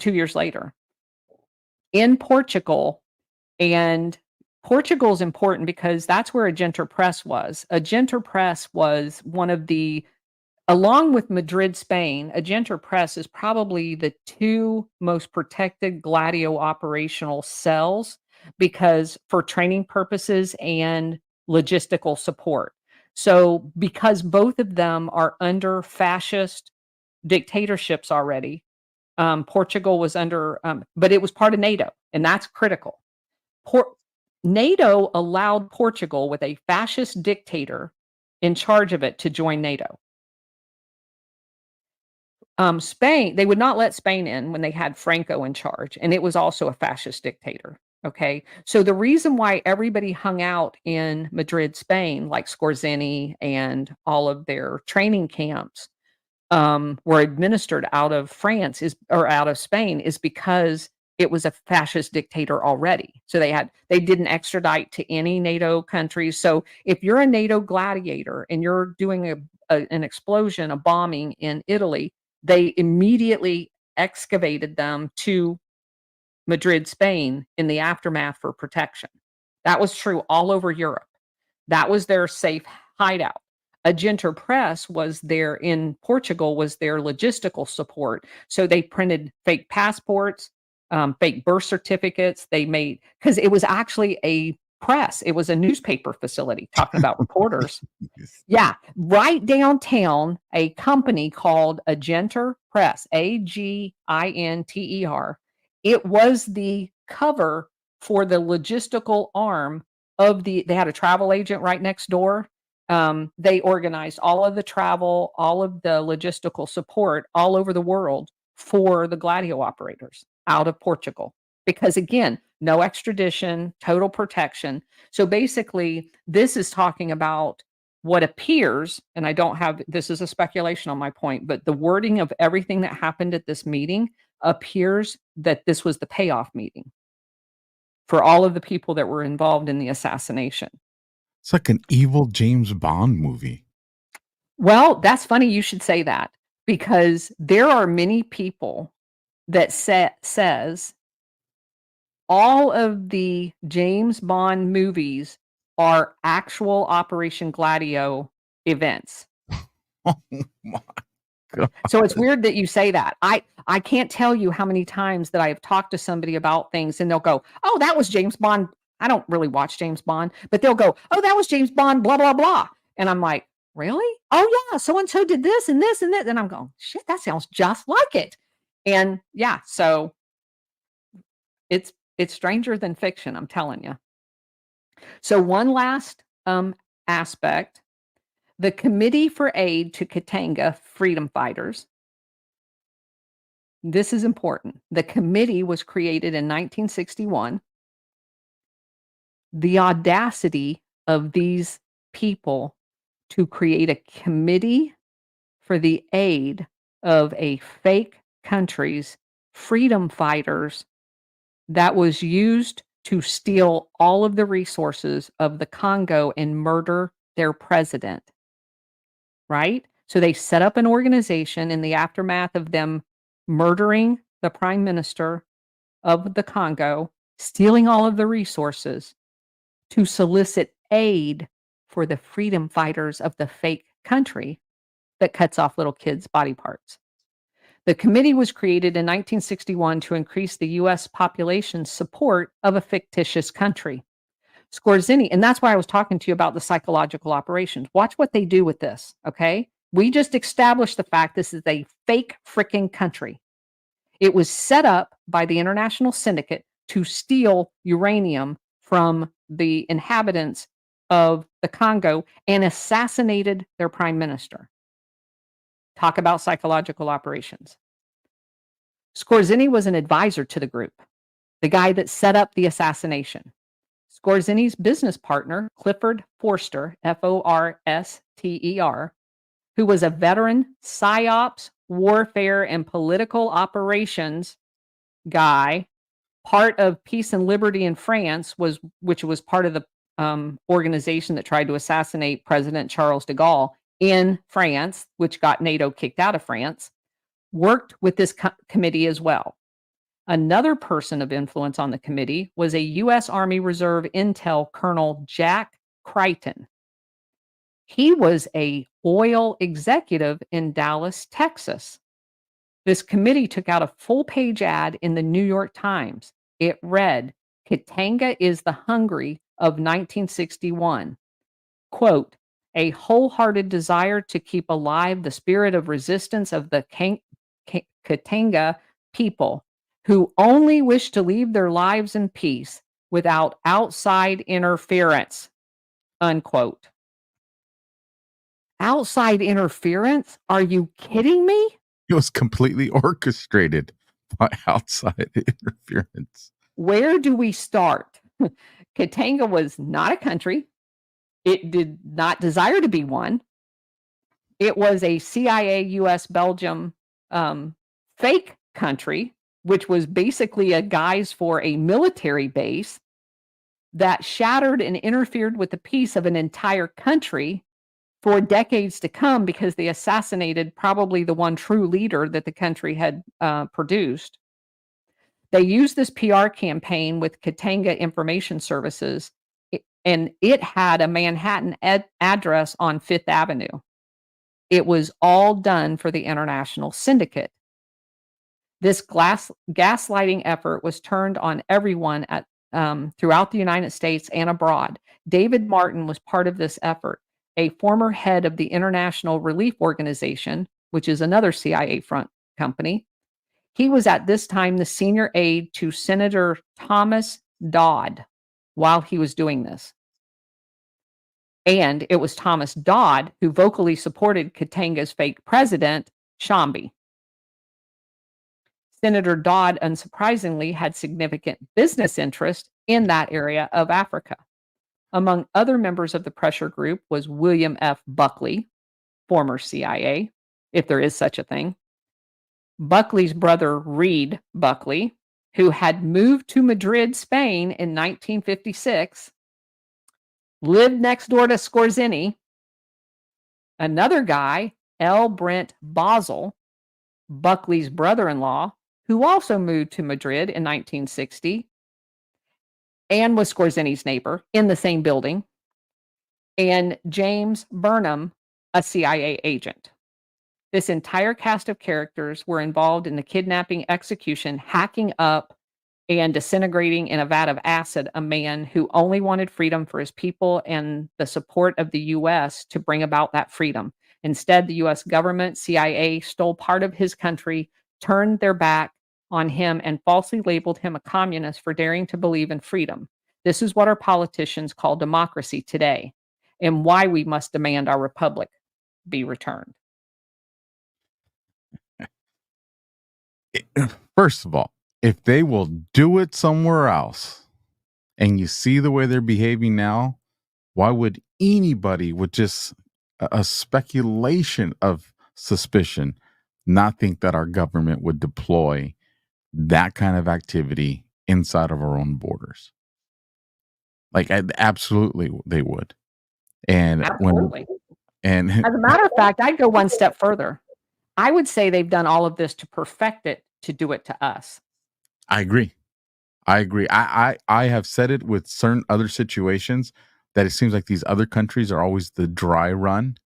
years later in Portugal. And Portugal is important because that's where Agenter Press was. Agenter Press was one of the, along with Madrid, Spain, Agenter Press is probably the two most protected GLADIO operational cells because for training purposes and logistical support. So because both of them are under fascist dictatorships already, Portugal was under, but it was part of NATO, and that's critical. NATO allowed Portugal with a fascist dictator in charge of it to join NATO. Spain, they would not let Spain in when they had Franco in charge, and it was also a fascist dictator. Okay, so the reason why everybody hung out in Madrid, Spain, like Scorzini and all of their training camps, were administered out of France or out of Spain is because it was a fascist dictator already. So they didn't extradite to any NATO countries. So if you're a NATO gladiator and you're doing an explosion, a bombing in Italy, they immediately excavated them to Madrid, Spain in the aftermath for protection. That was true all over Europe. That was their safe hideout. Agenter Press was there in Portugal, was their logistical support. So they printed fake passports, fake birth certificates. They made, because it was actually a press. It was a newspaper facility talking about reporters. Yeah, right downtown, a company called Agenter Press, Aginter. It was the cover for the logistical arm of they had a travel agent right next door. They organized all of the travel, all of the logistical support all over the world for the GLADIO operators out of Portugal. Because again, no extradition, total protection. So basically, this is talking about what appears, and I don't have, this is a speculation on my point, but the wording of everything that happened at this meeting appears that this was the payoff meeting for all of the people that were involved in the assassination. It's like an evil James Bond movie. Well, that's funny you should say that because there are many people that says all of the James Bond movies are actual Operation GLADIO events. Oh my God. So it's weird that you say that. I can't tell you how many times that I have talked to somebody about things and they'll go, "Oh, that was James Bond." I don't really watch James Bond, but they'll go, "Oh, that was James Bond, blah, blah, blah." And I'm like, "Really? Oh, yeah, so-and-so did this and this and this." And I'm going, "Shit, that sounds just like it." And yeah, so it's stranger than fiction, I'm telling you. So one last aspect. The Committee for Aid to Katanga Freedom Fighters. This is important. The committee was created in 1961. The audacity of these people to create a committee for the aid of a fake country's freedom fighters that was used to steal all of the resources of the Congo and murder their president, right? So they set up an organization in the aftermath of them murdering the prime minister of the Congo, stealing all of the resources to solicit aid for the freedom fighters of the fake country that cuts off little kids' body parts. The committee was created in 1961 to increase the U.S. population's support of a fictitious country. Scorzini, and that's why I was talking to you about the psychological operations. Watch what they do with this, okay? We just established the fact this is a fake freaking country. It was set up by the international syndicate to steal uranium from the inhabitants of the Congo and assassinated their prime minister. Talk about psychological operations. Scorzini was an advisor to the group, the guy that set up the assassination. Scorzini's business partner, Clifford Forster, Forster, who was a veteran psyops, warfare, and political operations guy, part of Peace and Liberty in France, which was part of the organization that tried to assassinate President Charles de Gaulle in France, which got NATO kicked out of France, worked with this committee as well. Another person of influence on the committee was a U.S. Army Reserve Intel Colonel Jack Crichton. He was an oil executive in Dallas, Texas. This committee took out a full-page ad in the New York Times. It read, "Katanga is the Hungary of 1961. Quote, a wholehearted desire to keep alive the spirit of resistance of the Katanga people who only wish to leave their lives in peace without outside interference." Unquote. Outside interference? Are you kidding me? It was completely orchestrated by outside interference. Where do we start? Katanga was not a country. It did not desire to be one. It was a CIA, US, Belgium fake country, which was basically a guise for a military base that shattered and interfered with the peace of an entire country for decades to come because they assassinated probably the one true leader that the country had produced. They used this PR campaign with Katanga Information Services, and it had a Manhattan address on Fifth Avenue. It was all done for the international syndicate. This gaslighting effort was turned on everyone throughout the United States and abroad. David Martin was part of this effort, a former head of the International Relief Organization, which is another CIA front company. He was at this time the senior aide to Senator Thomas Dodd while he was doing this. And it was Thomas Dodd who vocally supported Katanga's fake president, Shambi. Senator Dodd, unsurprisingly, had significant business interest in that area of Africa. Among other members of the pressure group was William F. Buckley, former CIA, if there is such a thing. Buckley's brother, Reed Buckley, who had moved to Madrid, Spain in 1956, lived next door to Scorzini. Another guy, L. Brent Basel, Buckley's brother-in-law, who also moved to Madrid in 1960 and was Scorzini's neighbor in the same building, and James Burnham, a CIA agent. This entire cast of characters were involved in the kidnapping, execution, hacking up, and disintegrating in a vat of acid a man who only wanted freedom for his people and the support of the U.S. to bring about that freedom. Instead, the U.S. government, CIA, stole part of his country, turned their back on him, and falsely labeled him a communist for daring to believe in freedom. This is what our politicians call democracy today. and why we must demand our republic be returned. First of all, if they will do it somewhere else and you see the way they're behaving now, why would anybody with just a speculation of suspicion not think that our government would deploy that kind of activity inside of our own borders? Like, absolutely, they would. And Absolutely. and As a matter of fact, I'd go one step further. I would say they've done all of this to perfect it, to do it to us. I agree. I have said it with certain other situations that it seems like these other countries are always the dry run.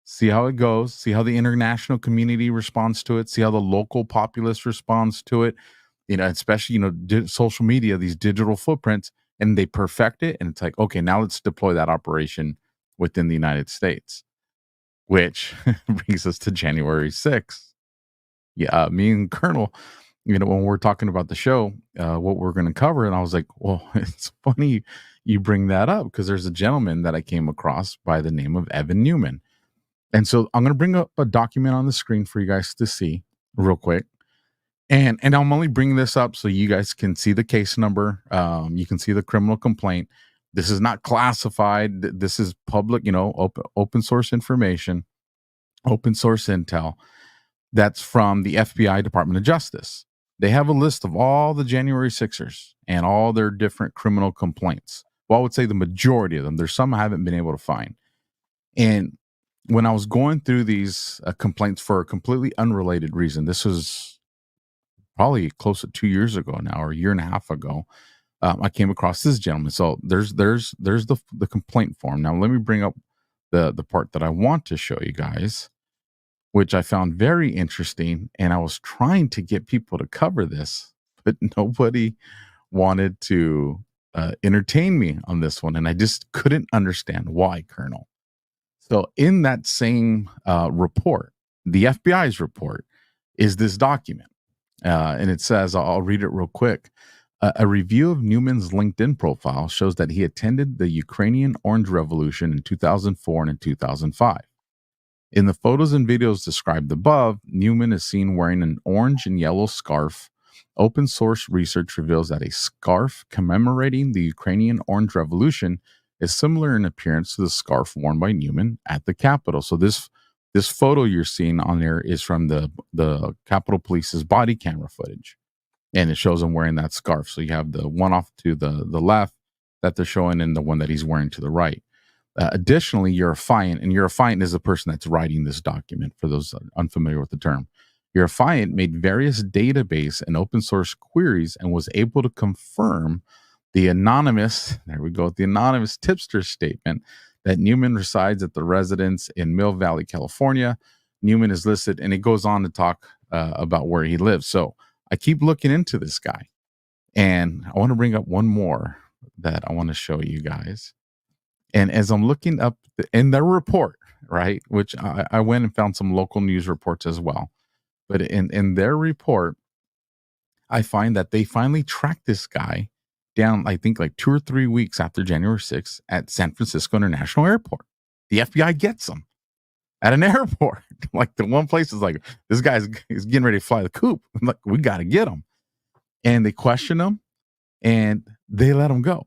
See how it goes. See how the international community responds to it. See how the local populace responds to it. Especially social media, these digital footprints, and they perfect it. And it's like, okay, now let's deploy that operation within the United States, which brings us to January 6th. Yeah, me and Colonel, when we're talking about the show, what we're going to cover, and I was like, well, it's funny you bring that up because there's a gentleman that I came across by the name of Evan Newman. And so I'm going to bring up a document on the screen for you guys to see real quick. And I'm only bringing this up so you guys can see the case number. You can see the criminal complaint. This is not classified. This is public, open source information, open source intel. That's from the FBI, Department of Justice. They have a list of all the January 6ers and all their different criminal complaints. Well, I would say the majority of them. There's some I haven't been able to find. And when I was going through these complaints for a completely unrelated reason, this was probably close to 2 years ago now, or a year and a half ago, I came across this gentleman. So there's the complaint form. Now let me bring up the part that I want to show you guys, which I found very interesting. And I was trying to get people to cover this, but nobody wanted to entertain me on this one. And I just couldn't understand why, Colonel. So in that same report, the FBI's report, is this document. And it says, I'll read it real quick. A review of Newman's LinkedIn profile shows that he attended the Ukrainian Orange Revolution in 2004 and in 2005. In the photos and videos described above, Newman is seen wearing an orange and yellow scarf. Open source research reveals that a scarf commemorating the Ukrainian Orange Revolution is similar in appearance to the scarf worn by Newman at the Capitol. So this photo you're seeing on there is from the Capitol Police's body camera footage, and it shows him wearing that scarf. So you have the one off to the left that they're showing, and the one that he's wearing to the right. Additionally, Eurofiant, and Eurofiant is the person that's writing this document, for those unfamiliar with the term. Eurofiant made various database and open source queries and was able to confirm the anonymous tipster statement that Newman resides at the residence in Mill Valley, California. Newman is listed, and it goes on to talk about where he lives. So I keep looking into this guy, and I want to bring up one more that I want to show you guys. And as I'm looking up in their report, right, which I went and found some local news reports as well, but in their report, I find that they finally tracked this guy down, I think like 2 or 3 weeks after January 6th at San Francisco International Airport. The FBI gets him at an airport. Like, the one place is like, this guy's getting ready to fly the coop. I'm like, we got to get him. And they question him, and they let him go.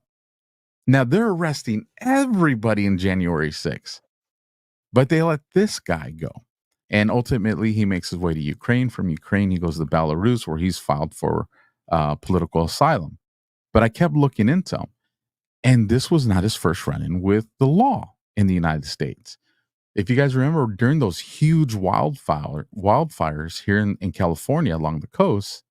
Now, they're arresting everybody in January 6th, but they let this guy go. And ultimately, he makes his way to Ukraine. From Ukraine, he goes to Belarus, where he's filed for political asylum. But I kept looking into him, and this was not his first run-in with the law in the United States. If you guys remember, during those huge wildfires here in California along the coast,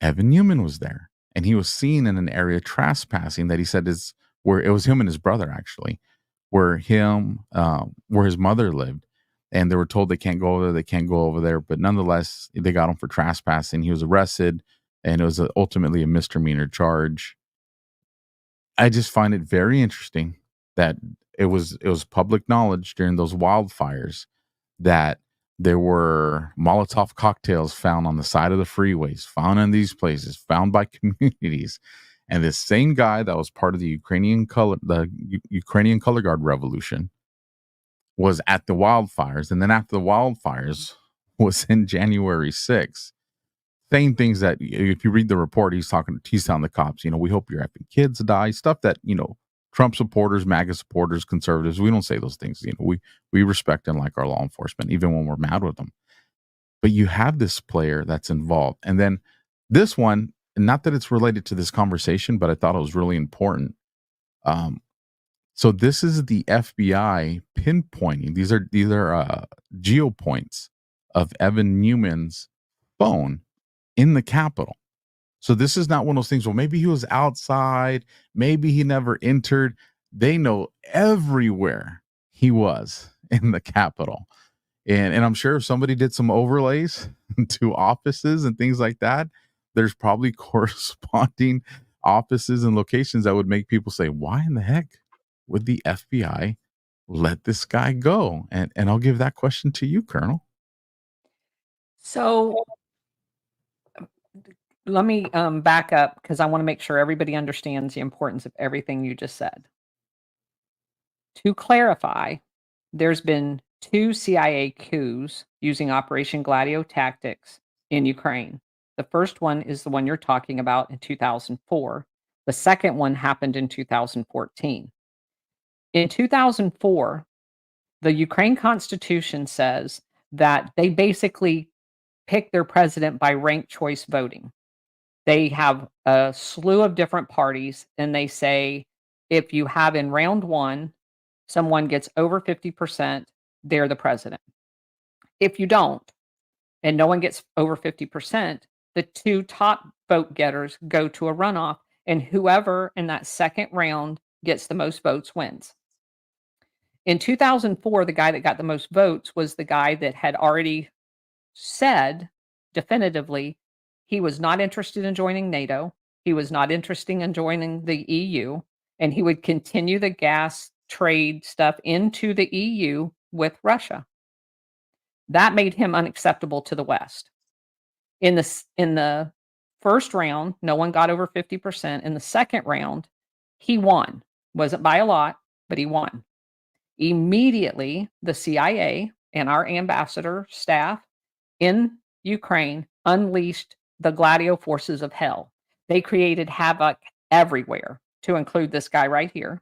Evan Newman was there, and he was seen in an area trespassing that he said is where it was him and his brother, actually, where his mother lived. And they were told they can't go over there. But nonetheless, they got him for trespassing. He was arrested, and it was ultimately a misdemeanor charge. I just find it very interesting that it was public knowledge during those wildfires that there were Molotov cocktails found on the side of the freeways, found in these places, found by communities. And this same guy that was part of the Ukrainian color Guard revolution was at the wildfires. And then after the wildfires was in January 6th. Same things that if you read the report, he's telling the cops, we hope your effing kids die. Stuff that, Trump supporters, MAGA supporters, conservatives, we don't say those things. We respect and like our law enforcement, even when we're mad with them. But you have this player that's involved. And then this one, not that it's related to this conversation, but I thought it was really important. So this is the FBI pinpointing. These are geo points of Evan Newman's phone in the Capitol. So this is not one of those things, well, maybe he was outside, maybe he never entered. They know everywhere he was in the Capitol. And I'm sure if somebody did some overlays to offices and things like that, there's probably corresponding offices and locations that would make people say, why in the heck would the FBI let this guy go? And I'll give that question to you, Colonel. So let me back up because I want to make sure everybody understands the importance of everything you just said. To clarify, there's been 2 CIA coups using Operation GLADIO tactics in Ukraine. The first one is the one you're talking about in 2004. The second one happened in 2014. In 2004, the Ukraine Constitution says that they basically pick their president by ranked choice voting. They have a slew of different parties, and they say if you have in round 1, someone gets over 50%, they're the president. If you don't, and no one gets over 50%, the 2 top vote getters go to a runoff, and whoever in that second round gets the most votes wins. In 2004, the guy that got the most votes was the guy that had already said definitively he was not interested in joining NATO. He was not interested in joining the EU, and he would continue the gas trade stuff into the EU with Russia. That made him unacceptable to the West. In the first round, no one got over 50%. In the second round, he won. Wasn't by a lot, but he won. Immediately, the CIA and our ambassador staff in Ukraine unleashed the GLADIO forces of hell. They created havoc everywhere, to include this guy right here.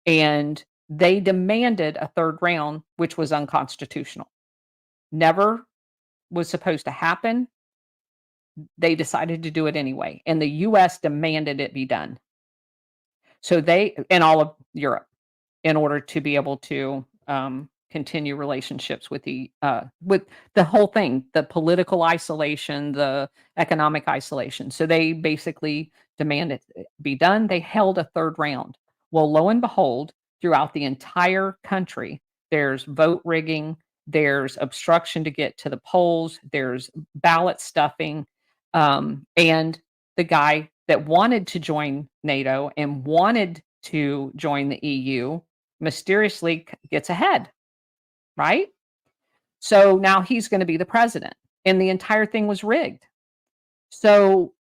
And they demanded a third round, which was unconstitutional. Never was supposed to happen. They decided to do it anyway. And the US demanded it be done. So they, and all of Europe, in order to be able to continue relationships with the whole thing, the political isolation, the economic isolation. So they basically demanded it be done. They held a third round. Well, lo and behold, throughout the entire country, there's vote rigging, there's obstruction to get to the polls, there's ballot stuffing, and the guy that wanted to join NATO and wanted to join the EU mysteriously gets ahead, right? So now he's going to be the president, and the entire thing was rigged. So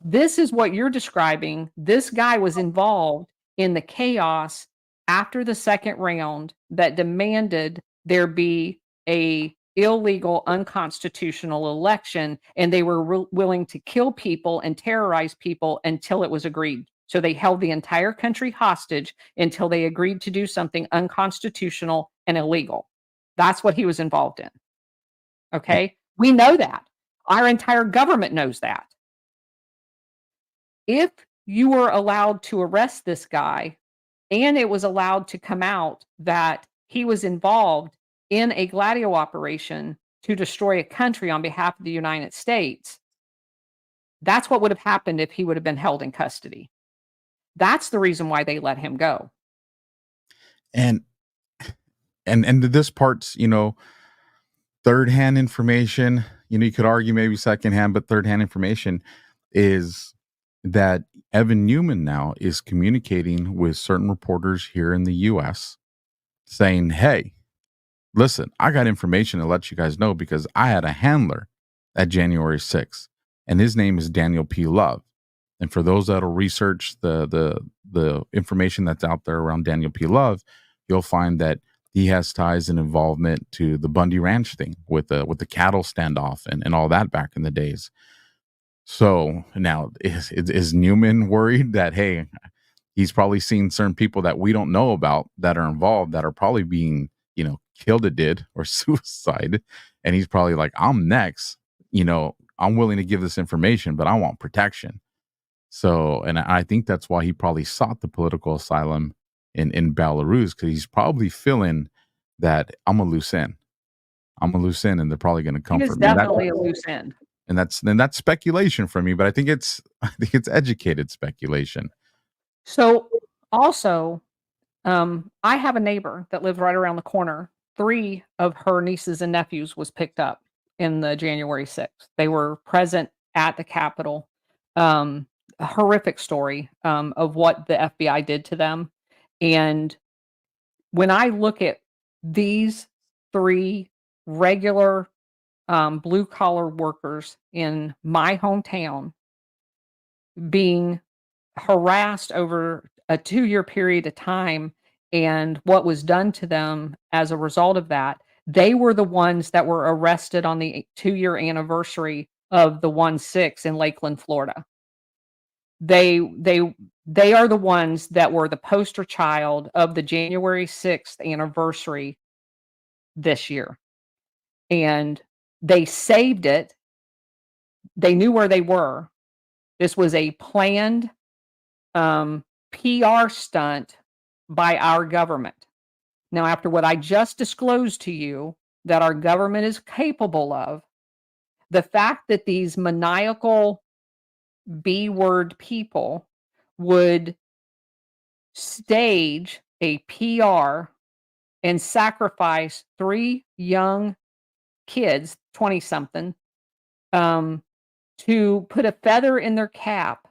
this is what you're describing. This guy was involved in the chaos after the second round that demanded there be a illegal, unconstitutional election, and they were willing to kill people and terrorize people until it was agreed. So they held the entire country hostage until they agreed to do something unconstitutional and illegal. That's what he was involved in. Okay? We know that. Our entire government knows that. If you were allowed to arrest this guy and it was allowed to come out that he was involved in a GLADIO operation to destroy a country on behalf of the United States, that's what would have happened if he would have been held in custody. That's the reason why they let him go. And this part's, third-hand information, you could argue maybe second-hand, but third-hand information is that Evan Newman now is communicating with certain reporters here in the U.S. saying, hey, listen, I got information to let you guys know because I had a handler at January 6th, and his name is Daniel P. Love. And for those that'll research the information that's out there around Daniel P. Love, you'll find that he has ties and involvement to the Bundy Ranch thing with the cattle standoff and all that back in the days. So now is Newman worried that, hey, he's probably seen certain people that we don't know about that are involved that are probably being, killed or suicide, and he's probably like, I'm next, I'm willing to give this information, but I want protection. So, and I think that's why he probably sought the political asylum in Belarus, because he's probably feeling that I'm a loose end. And they're probably going to come He for is me. definitely a loose end. And that's speculation for me, but I think it's educated speculation. So also, I have a neighbor that lives right around the corner. 3 of her nieces and nephews was picked up in the January 6th. They were present at the Capitol. A horrific story of what the FBI did to them. And when I look at these 3 regular blue collar workers in my hometown being harassed over a 2-year period of time and what was done to them as a result of that, they were the ones that were arrested on the 2-year anniversary of the 1/6 in Lakeland, Florida. They are the ones that were the poster child of the January 6th anniversary this year. And they saved it. They knew where they were. This was a planned PR stunt by our government. Now, after what I just disclosed to you that our government is capable of, the fact that these maniacal B-word people would stage a PR and sacrifice 3 young kids, 20-something, to put a feather in their cap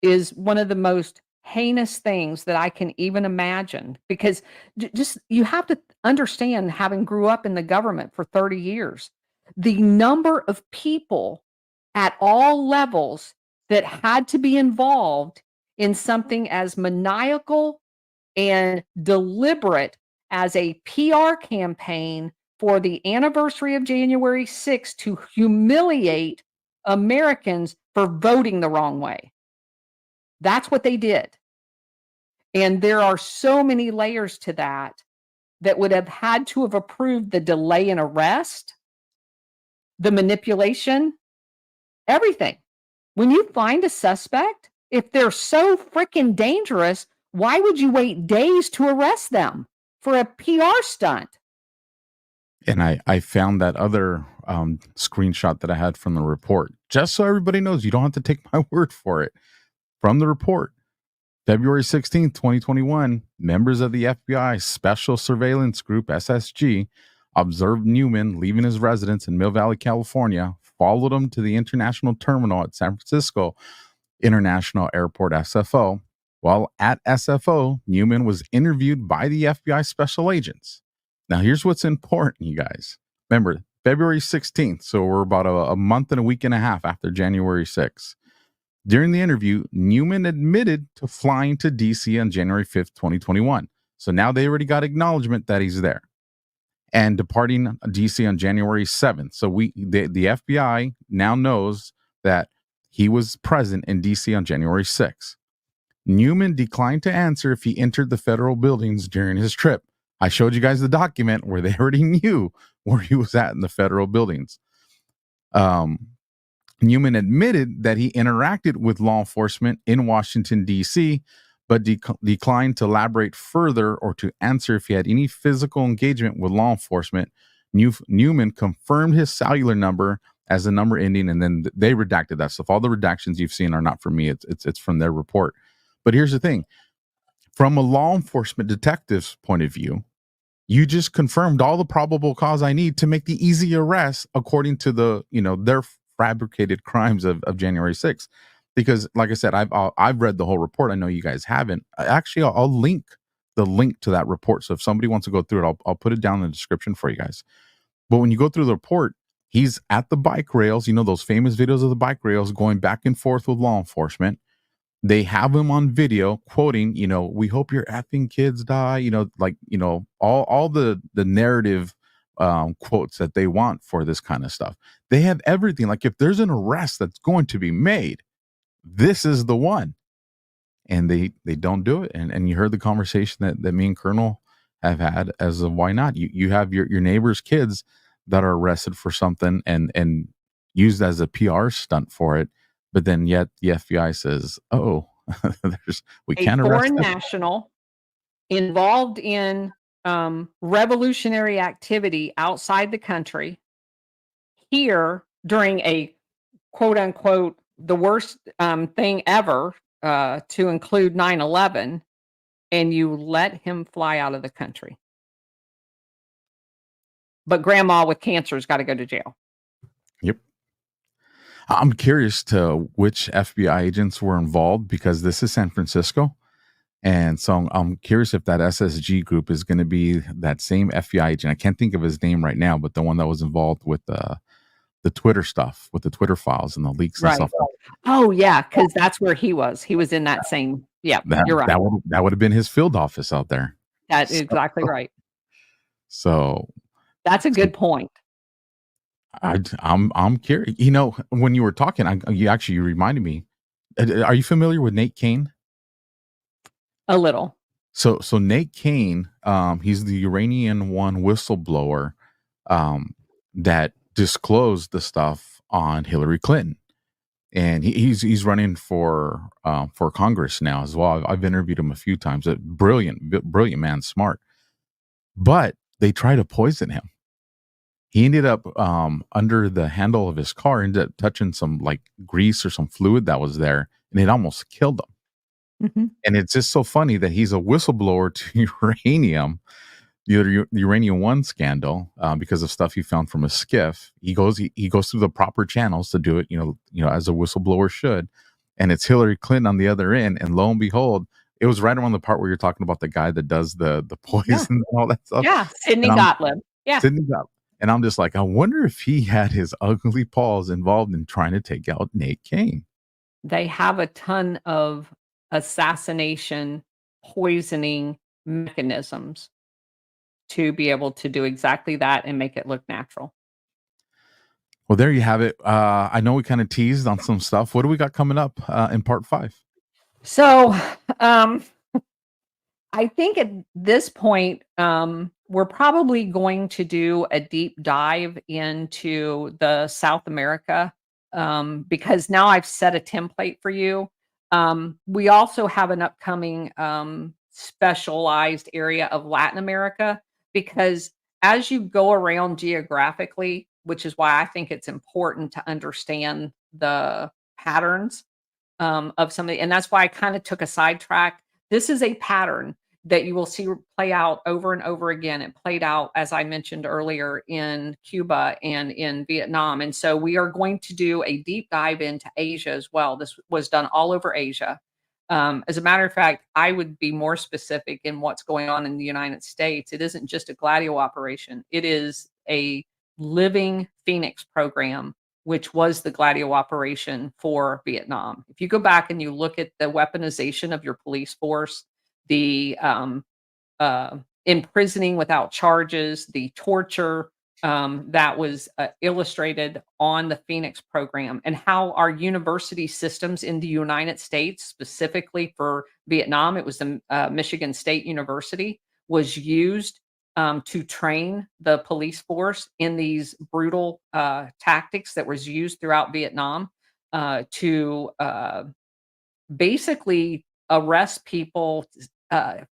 is one of the most heinous things that I can even imagine, because just you have to understand, having grew up in the government for 30 years, the number of people at all levels that had to be involved in something as maniacal and deliberate as a PR campaign for the anniversary of January 6th to humiliate Americans for voting the wrong way. That's what they did. And there are so many layers to that that would have had to have approved the delay in arrest, the manipulation, everything. When you find a suspect, if they're so freaking dangerous, why would you wait days to arrest them for a PR stunt? And I found that other screenshot that I had from the report, just so everybody knows, you don't have to take my word for it. From the report, February 16th, 2021, members of the FBI Special Surveillance Group, SSG, observed Newman leaving his residence in Mill Valley, California, followed him to the international terminal at San Francisco International Airport, SFO. While at SFO, Newman was interviewed by the FBI special agents. Now, here's what's important, you guys. Remember, February 16th, so we're about a month and a week and a half after January 6th. During the interview, Newman admitted to flying to D.C. on January 5th, 2021. So now they already got acknowledgement that he's there. And departing D.C. on January 7th. So the FBI now knows that he was present in D.C. on January 6th. Newman declined to answer if he entered the federal buildings during his trip. I showed you guys the document where they already knew where he was at in the federal buildings. Newman admitted that he interacted with law enforcement in Washington, D.C., but declined to elaborate further or to answer if he had any physical engagement with law enforcement. Newman confirmed his cellular number as the number ending, and then they redacted that stuff. All the redactions you've seen are not from me. It's from their report. But here's the thing. From a law enforcement detective's point of view, you just confirmed all the probable cause I need to make the easy arrest according to their fabricated crimes of January 6th. Because like I said, I've read the whole report. I know you guys haven't. Actually, I'll link the link to that report. So if somebody wants to go through it, I'll put it down in the description for you guys. But when you go through the report, he's at the bike rails, those famous videos of the bike rails going back and forth with law enforcement. They have him on video quoting, we hope your effing kids die, all the narrative quotes that they want for this kind of stuff. They have everything. Like, if there's an arrest that's going to be made, this is the one. And they don't do it. And you heard the conversation that me and Colonel have had as of why not. You have your neighbor's kids that are arrested for something and used as a PR stunt for it. But then yet the FBI says, oh, we can't arrest foreign them. national involved in revolutionary activity outside the country here during a quote unquote the worst thing ever to include 9/11, and you let him fly out of the country. But grandma with cancer's got to go to jail. Yep. I'm curious to which FBI agents were involved, because this is San Francisco. And so I'm curious if that SSG group is going to be that same FBI agent. I can't think of his name right now, but the one that was involved with the Twitter stuff, with the Twitter files and the leaks and Right. stuff. Oh yeah, because that's where he was. He was in that same. Yeah, you're right. That would have been his field office out there. That's exactly right. So that's a good point. I'm curious. When you were talking, you reminded me. Are you familiar with Nate Kane? A little. So Nate Kane, he's the Uranian One whistleblower that disclosed the stuff on Hillary Clinton, and he's running for Congress now as well. I've interviewed him a few times. A brilliant man, smart, but they try to poison him. He ended up under the handle of his car, ended up touching some like grease or some fluid that was there, and it almost killed him. Mm-hmm. And it's just so funny that he's a whistleblower to uranium, the Uranium One scandal, because of stuff he found from a skiff. He goes through the proper channels to do it, as a whistleblower should. And it's Hillary Clinton on the other end, and lo and behold, it was right around the part where you're talking about the guy that does the poison and all that stuff. Yeah, Sidney Gottlieb. Yeah, Sidney Gottlieb. And I'm just like, I wonder if he had his ugly paws involved in trying to take out Nate Kane. They have a ton of assassination, poisoning mechanisms to be able to do exactly that and make it look natural. Well, there you have it. I know we kind of teased on some stuff. What do we got coming up in part 5? So, I think at this point, we're probably going to do a deep dive into the South America, because now I've set a template for you. We also have an upcoming specialized area of Latin America, because as you go around geographically, which is why I think it's important to understand the patterns of somebody. And that's why I kind of took a sidetrack. This is a pattern that you will see play out over and over again. It played out, as I mentioned earlier, in Cuba and in Vietnam. And so we are going to do a deep dive into Asia as well. This was done all over Asia. As a matter of fact, I would be more specific in what's going on in the United States. It isn't just a GLADIO operation. It is a living Phoenix program, which was the GLADIO operation for Vietnam. If you go back and you look at the weaponization of your police force, the imprisoning without charges, the torture that was illustrated on the Phoenix program, and how our university systems in the United States, specifically for Vietnam, it was the Michigan State University, was used to train the police force in these brutal tactics that was used throughout Vietnam to basically arrest people,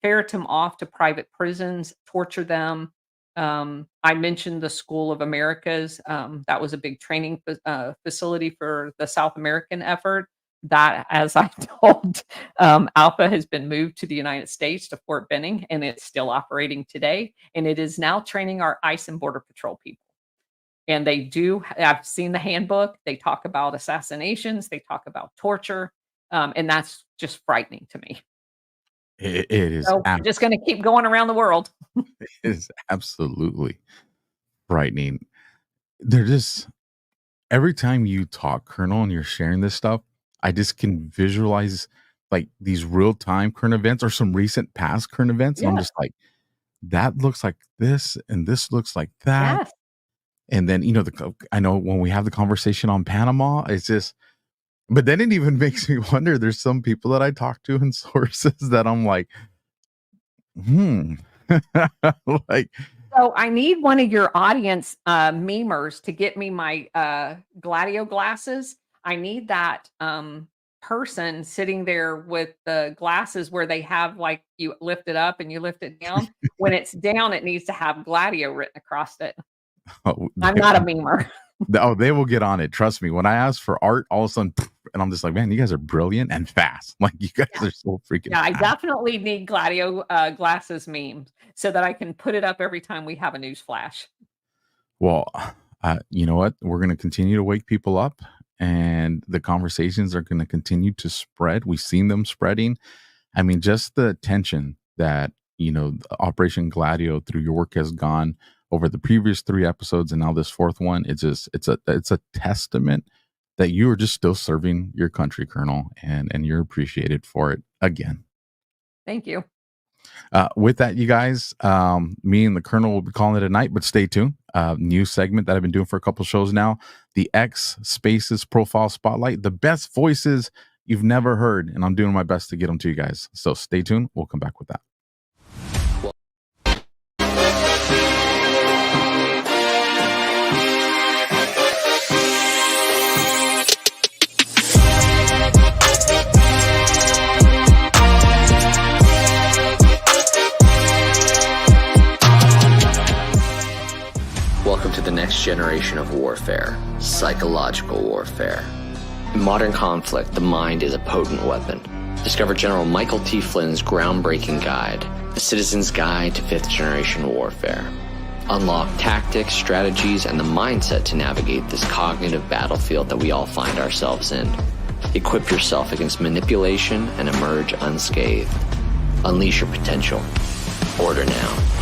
ferret them off to private prisons, torture them. I mentioned the School of Americas. That was a big training facility for the South American effort. That, as I told, Alpha has been moved to the United States, to Fort Benning, and it's still operating today. And it is now training our ICE and Border Patrol people. And they do, I've seen the handbook. They talk about assassinations. They talk about torture. And that's just frightening to me. It is. So we're just going to keep going around the world. It is absolutely frightening. they're just, every time you talk, Colonel, and you're sharing this stuff, I just can visualize like these real time current events or some recent past current events. And I'm Yes. just like, that looks like this and this looks like that. Yes. And then, I know when we have the conversation on Panama, it's just, but then it even makes me wonder, there's some people that I talk to in sources that I'm like, like, So I need one of your audience memers to get me my GLADIO glasses. I need that person sitting there with the glasses where they have like you lift it up and you lift it down. When it's down, it needs to have GLADIO written across it. oh, I'm not a memer. they will get on it. Trust me. When I ask for art, all of a sudden, and I'm just like, man, you guys are brilliant and fast. Like, you guys are so freaking Yeah, I fast. definitely need GLADIO glasses memes so that I can put it up every time we have a news flash. Well, you know what? We're going to continue to wake people up, and the conversations are going to continue to spread. We've seen them spreading. I mean, just the attention that, Operation GLADIO through your work has gone over the previous 3 episodes and now this 4th one. It's a testament that you are just still serving your country, Colonel, and you're appreciated for it again. Thank you. With that, you guys, me and the Colonel will be calling it a night, but stay tuned. New segment that I've been doing for a couple shows now, the X Spaces Profile Spotlight, the best voices you've never heard, and I'm doing my best to get them to you guys. So stay tuned. We'll come back with that. Welcome to the next generation of warfare, psychological warfare. In modern conflict, the mind is a potent weapon. Discover General Michael T. Flynn's groundbreaking guide, The Citizen's Guide to 5th Generation Warfare. Unlock tactics, strategies, and the mindset to navigate this cognitive battlefield that we all find ourselves in. Equip yourself against manipulation and emerge unscathed. Unleash your potential. Order now.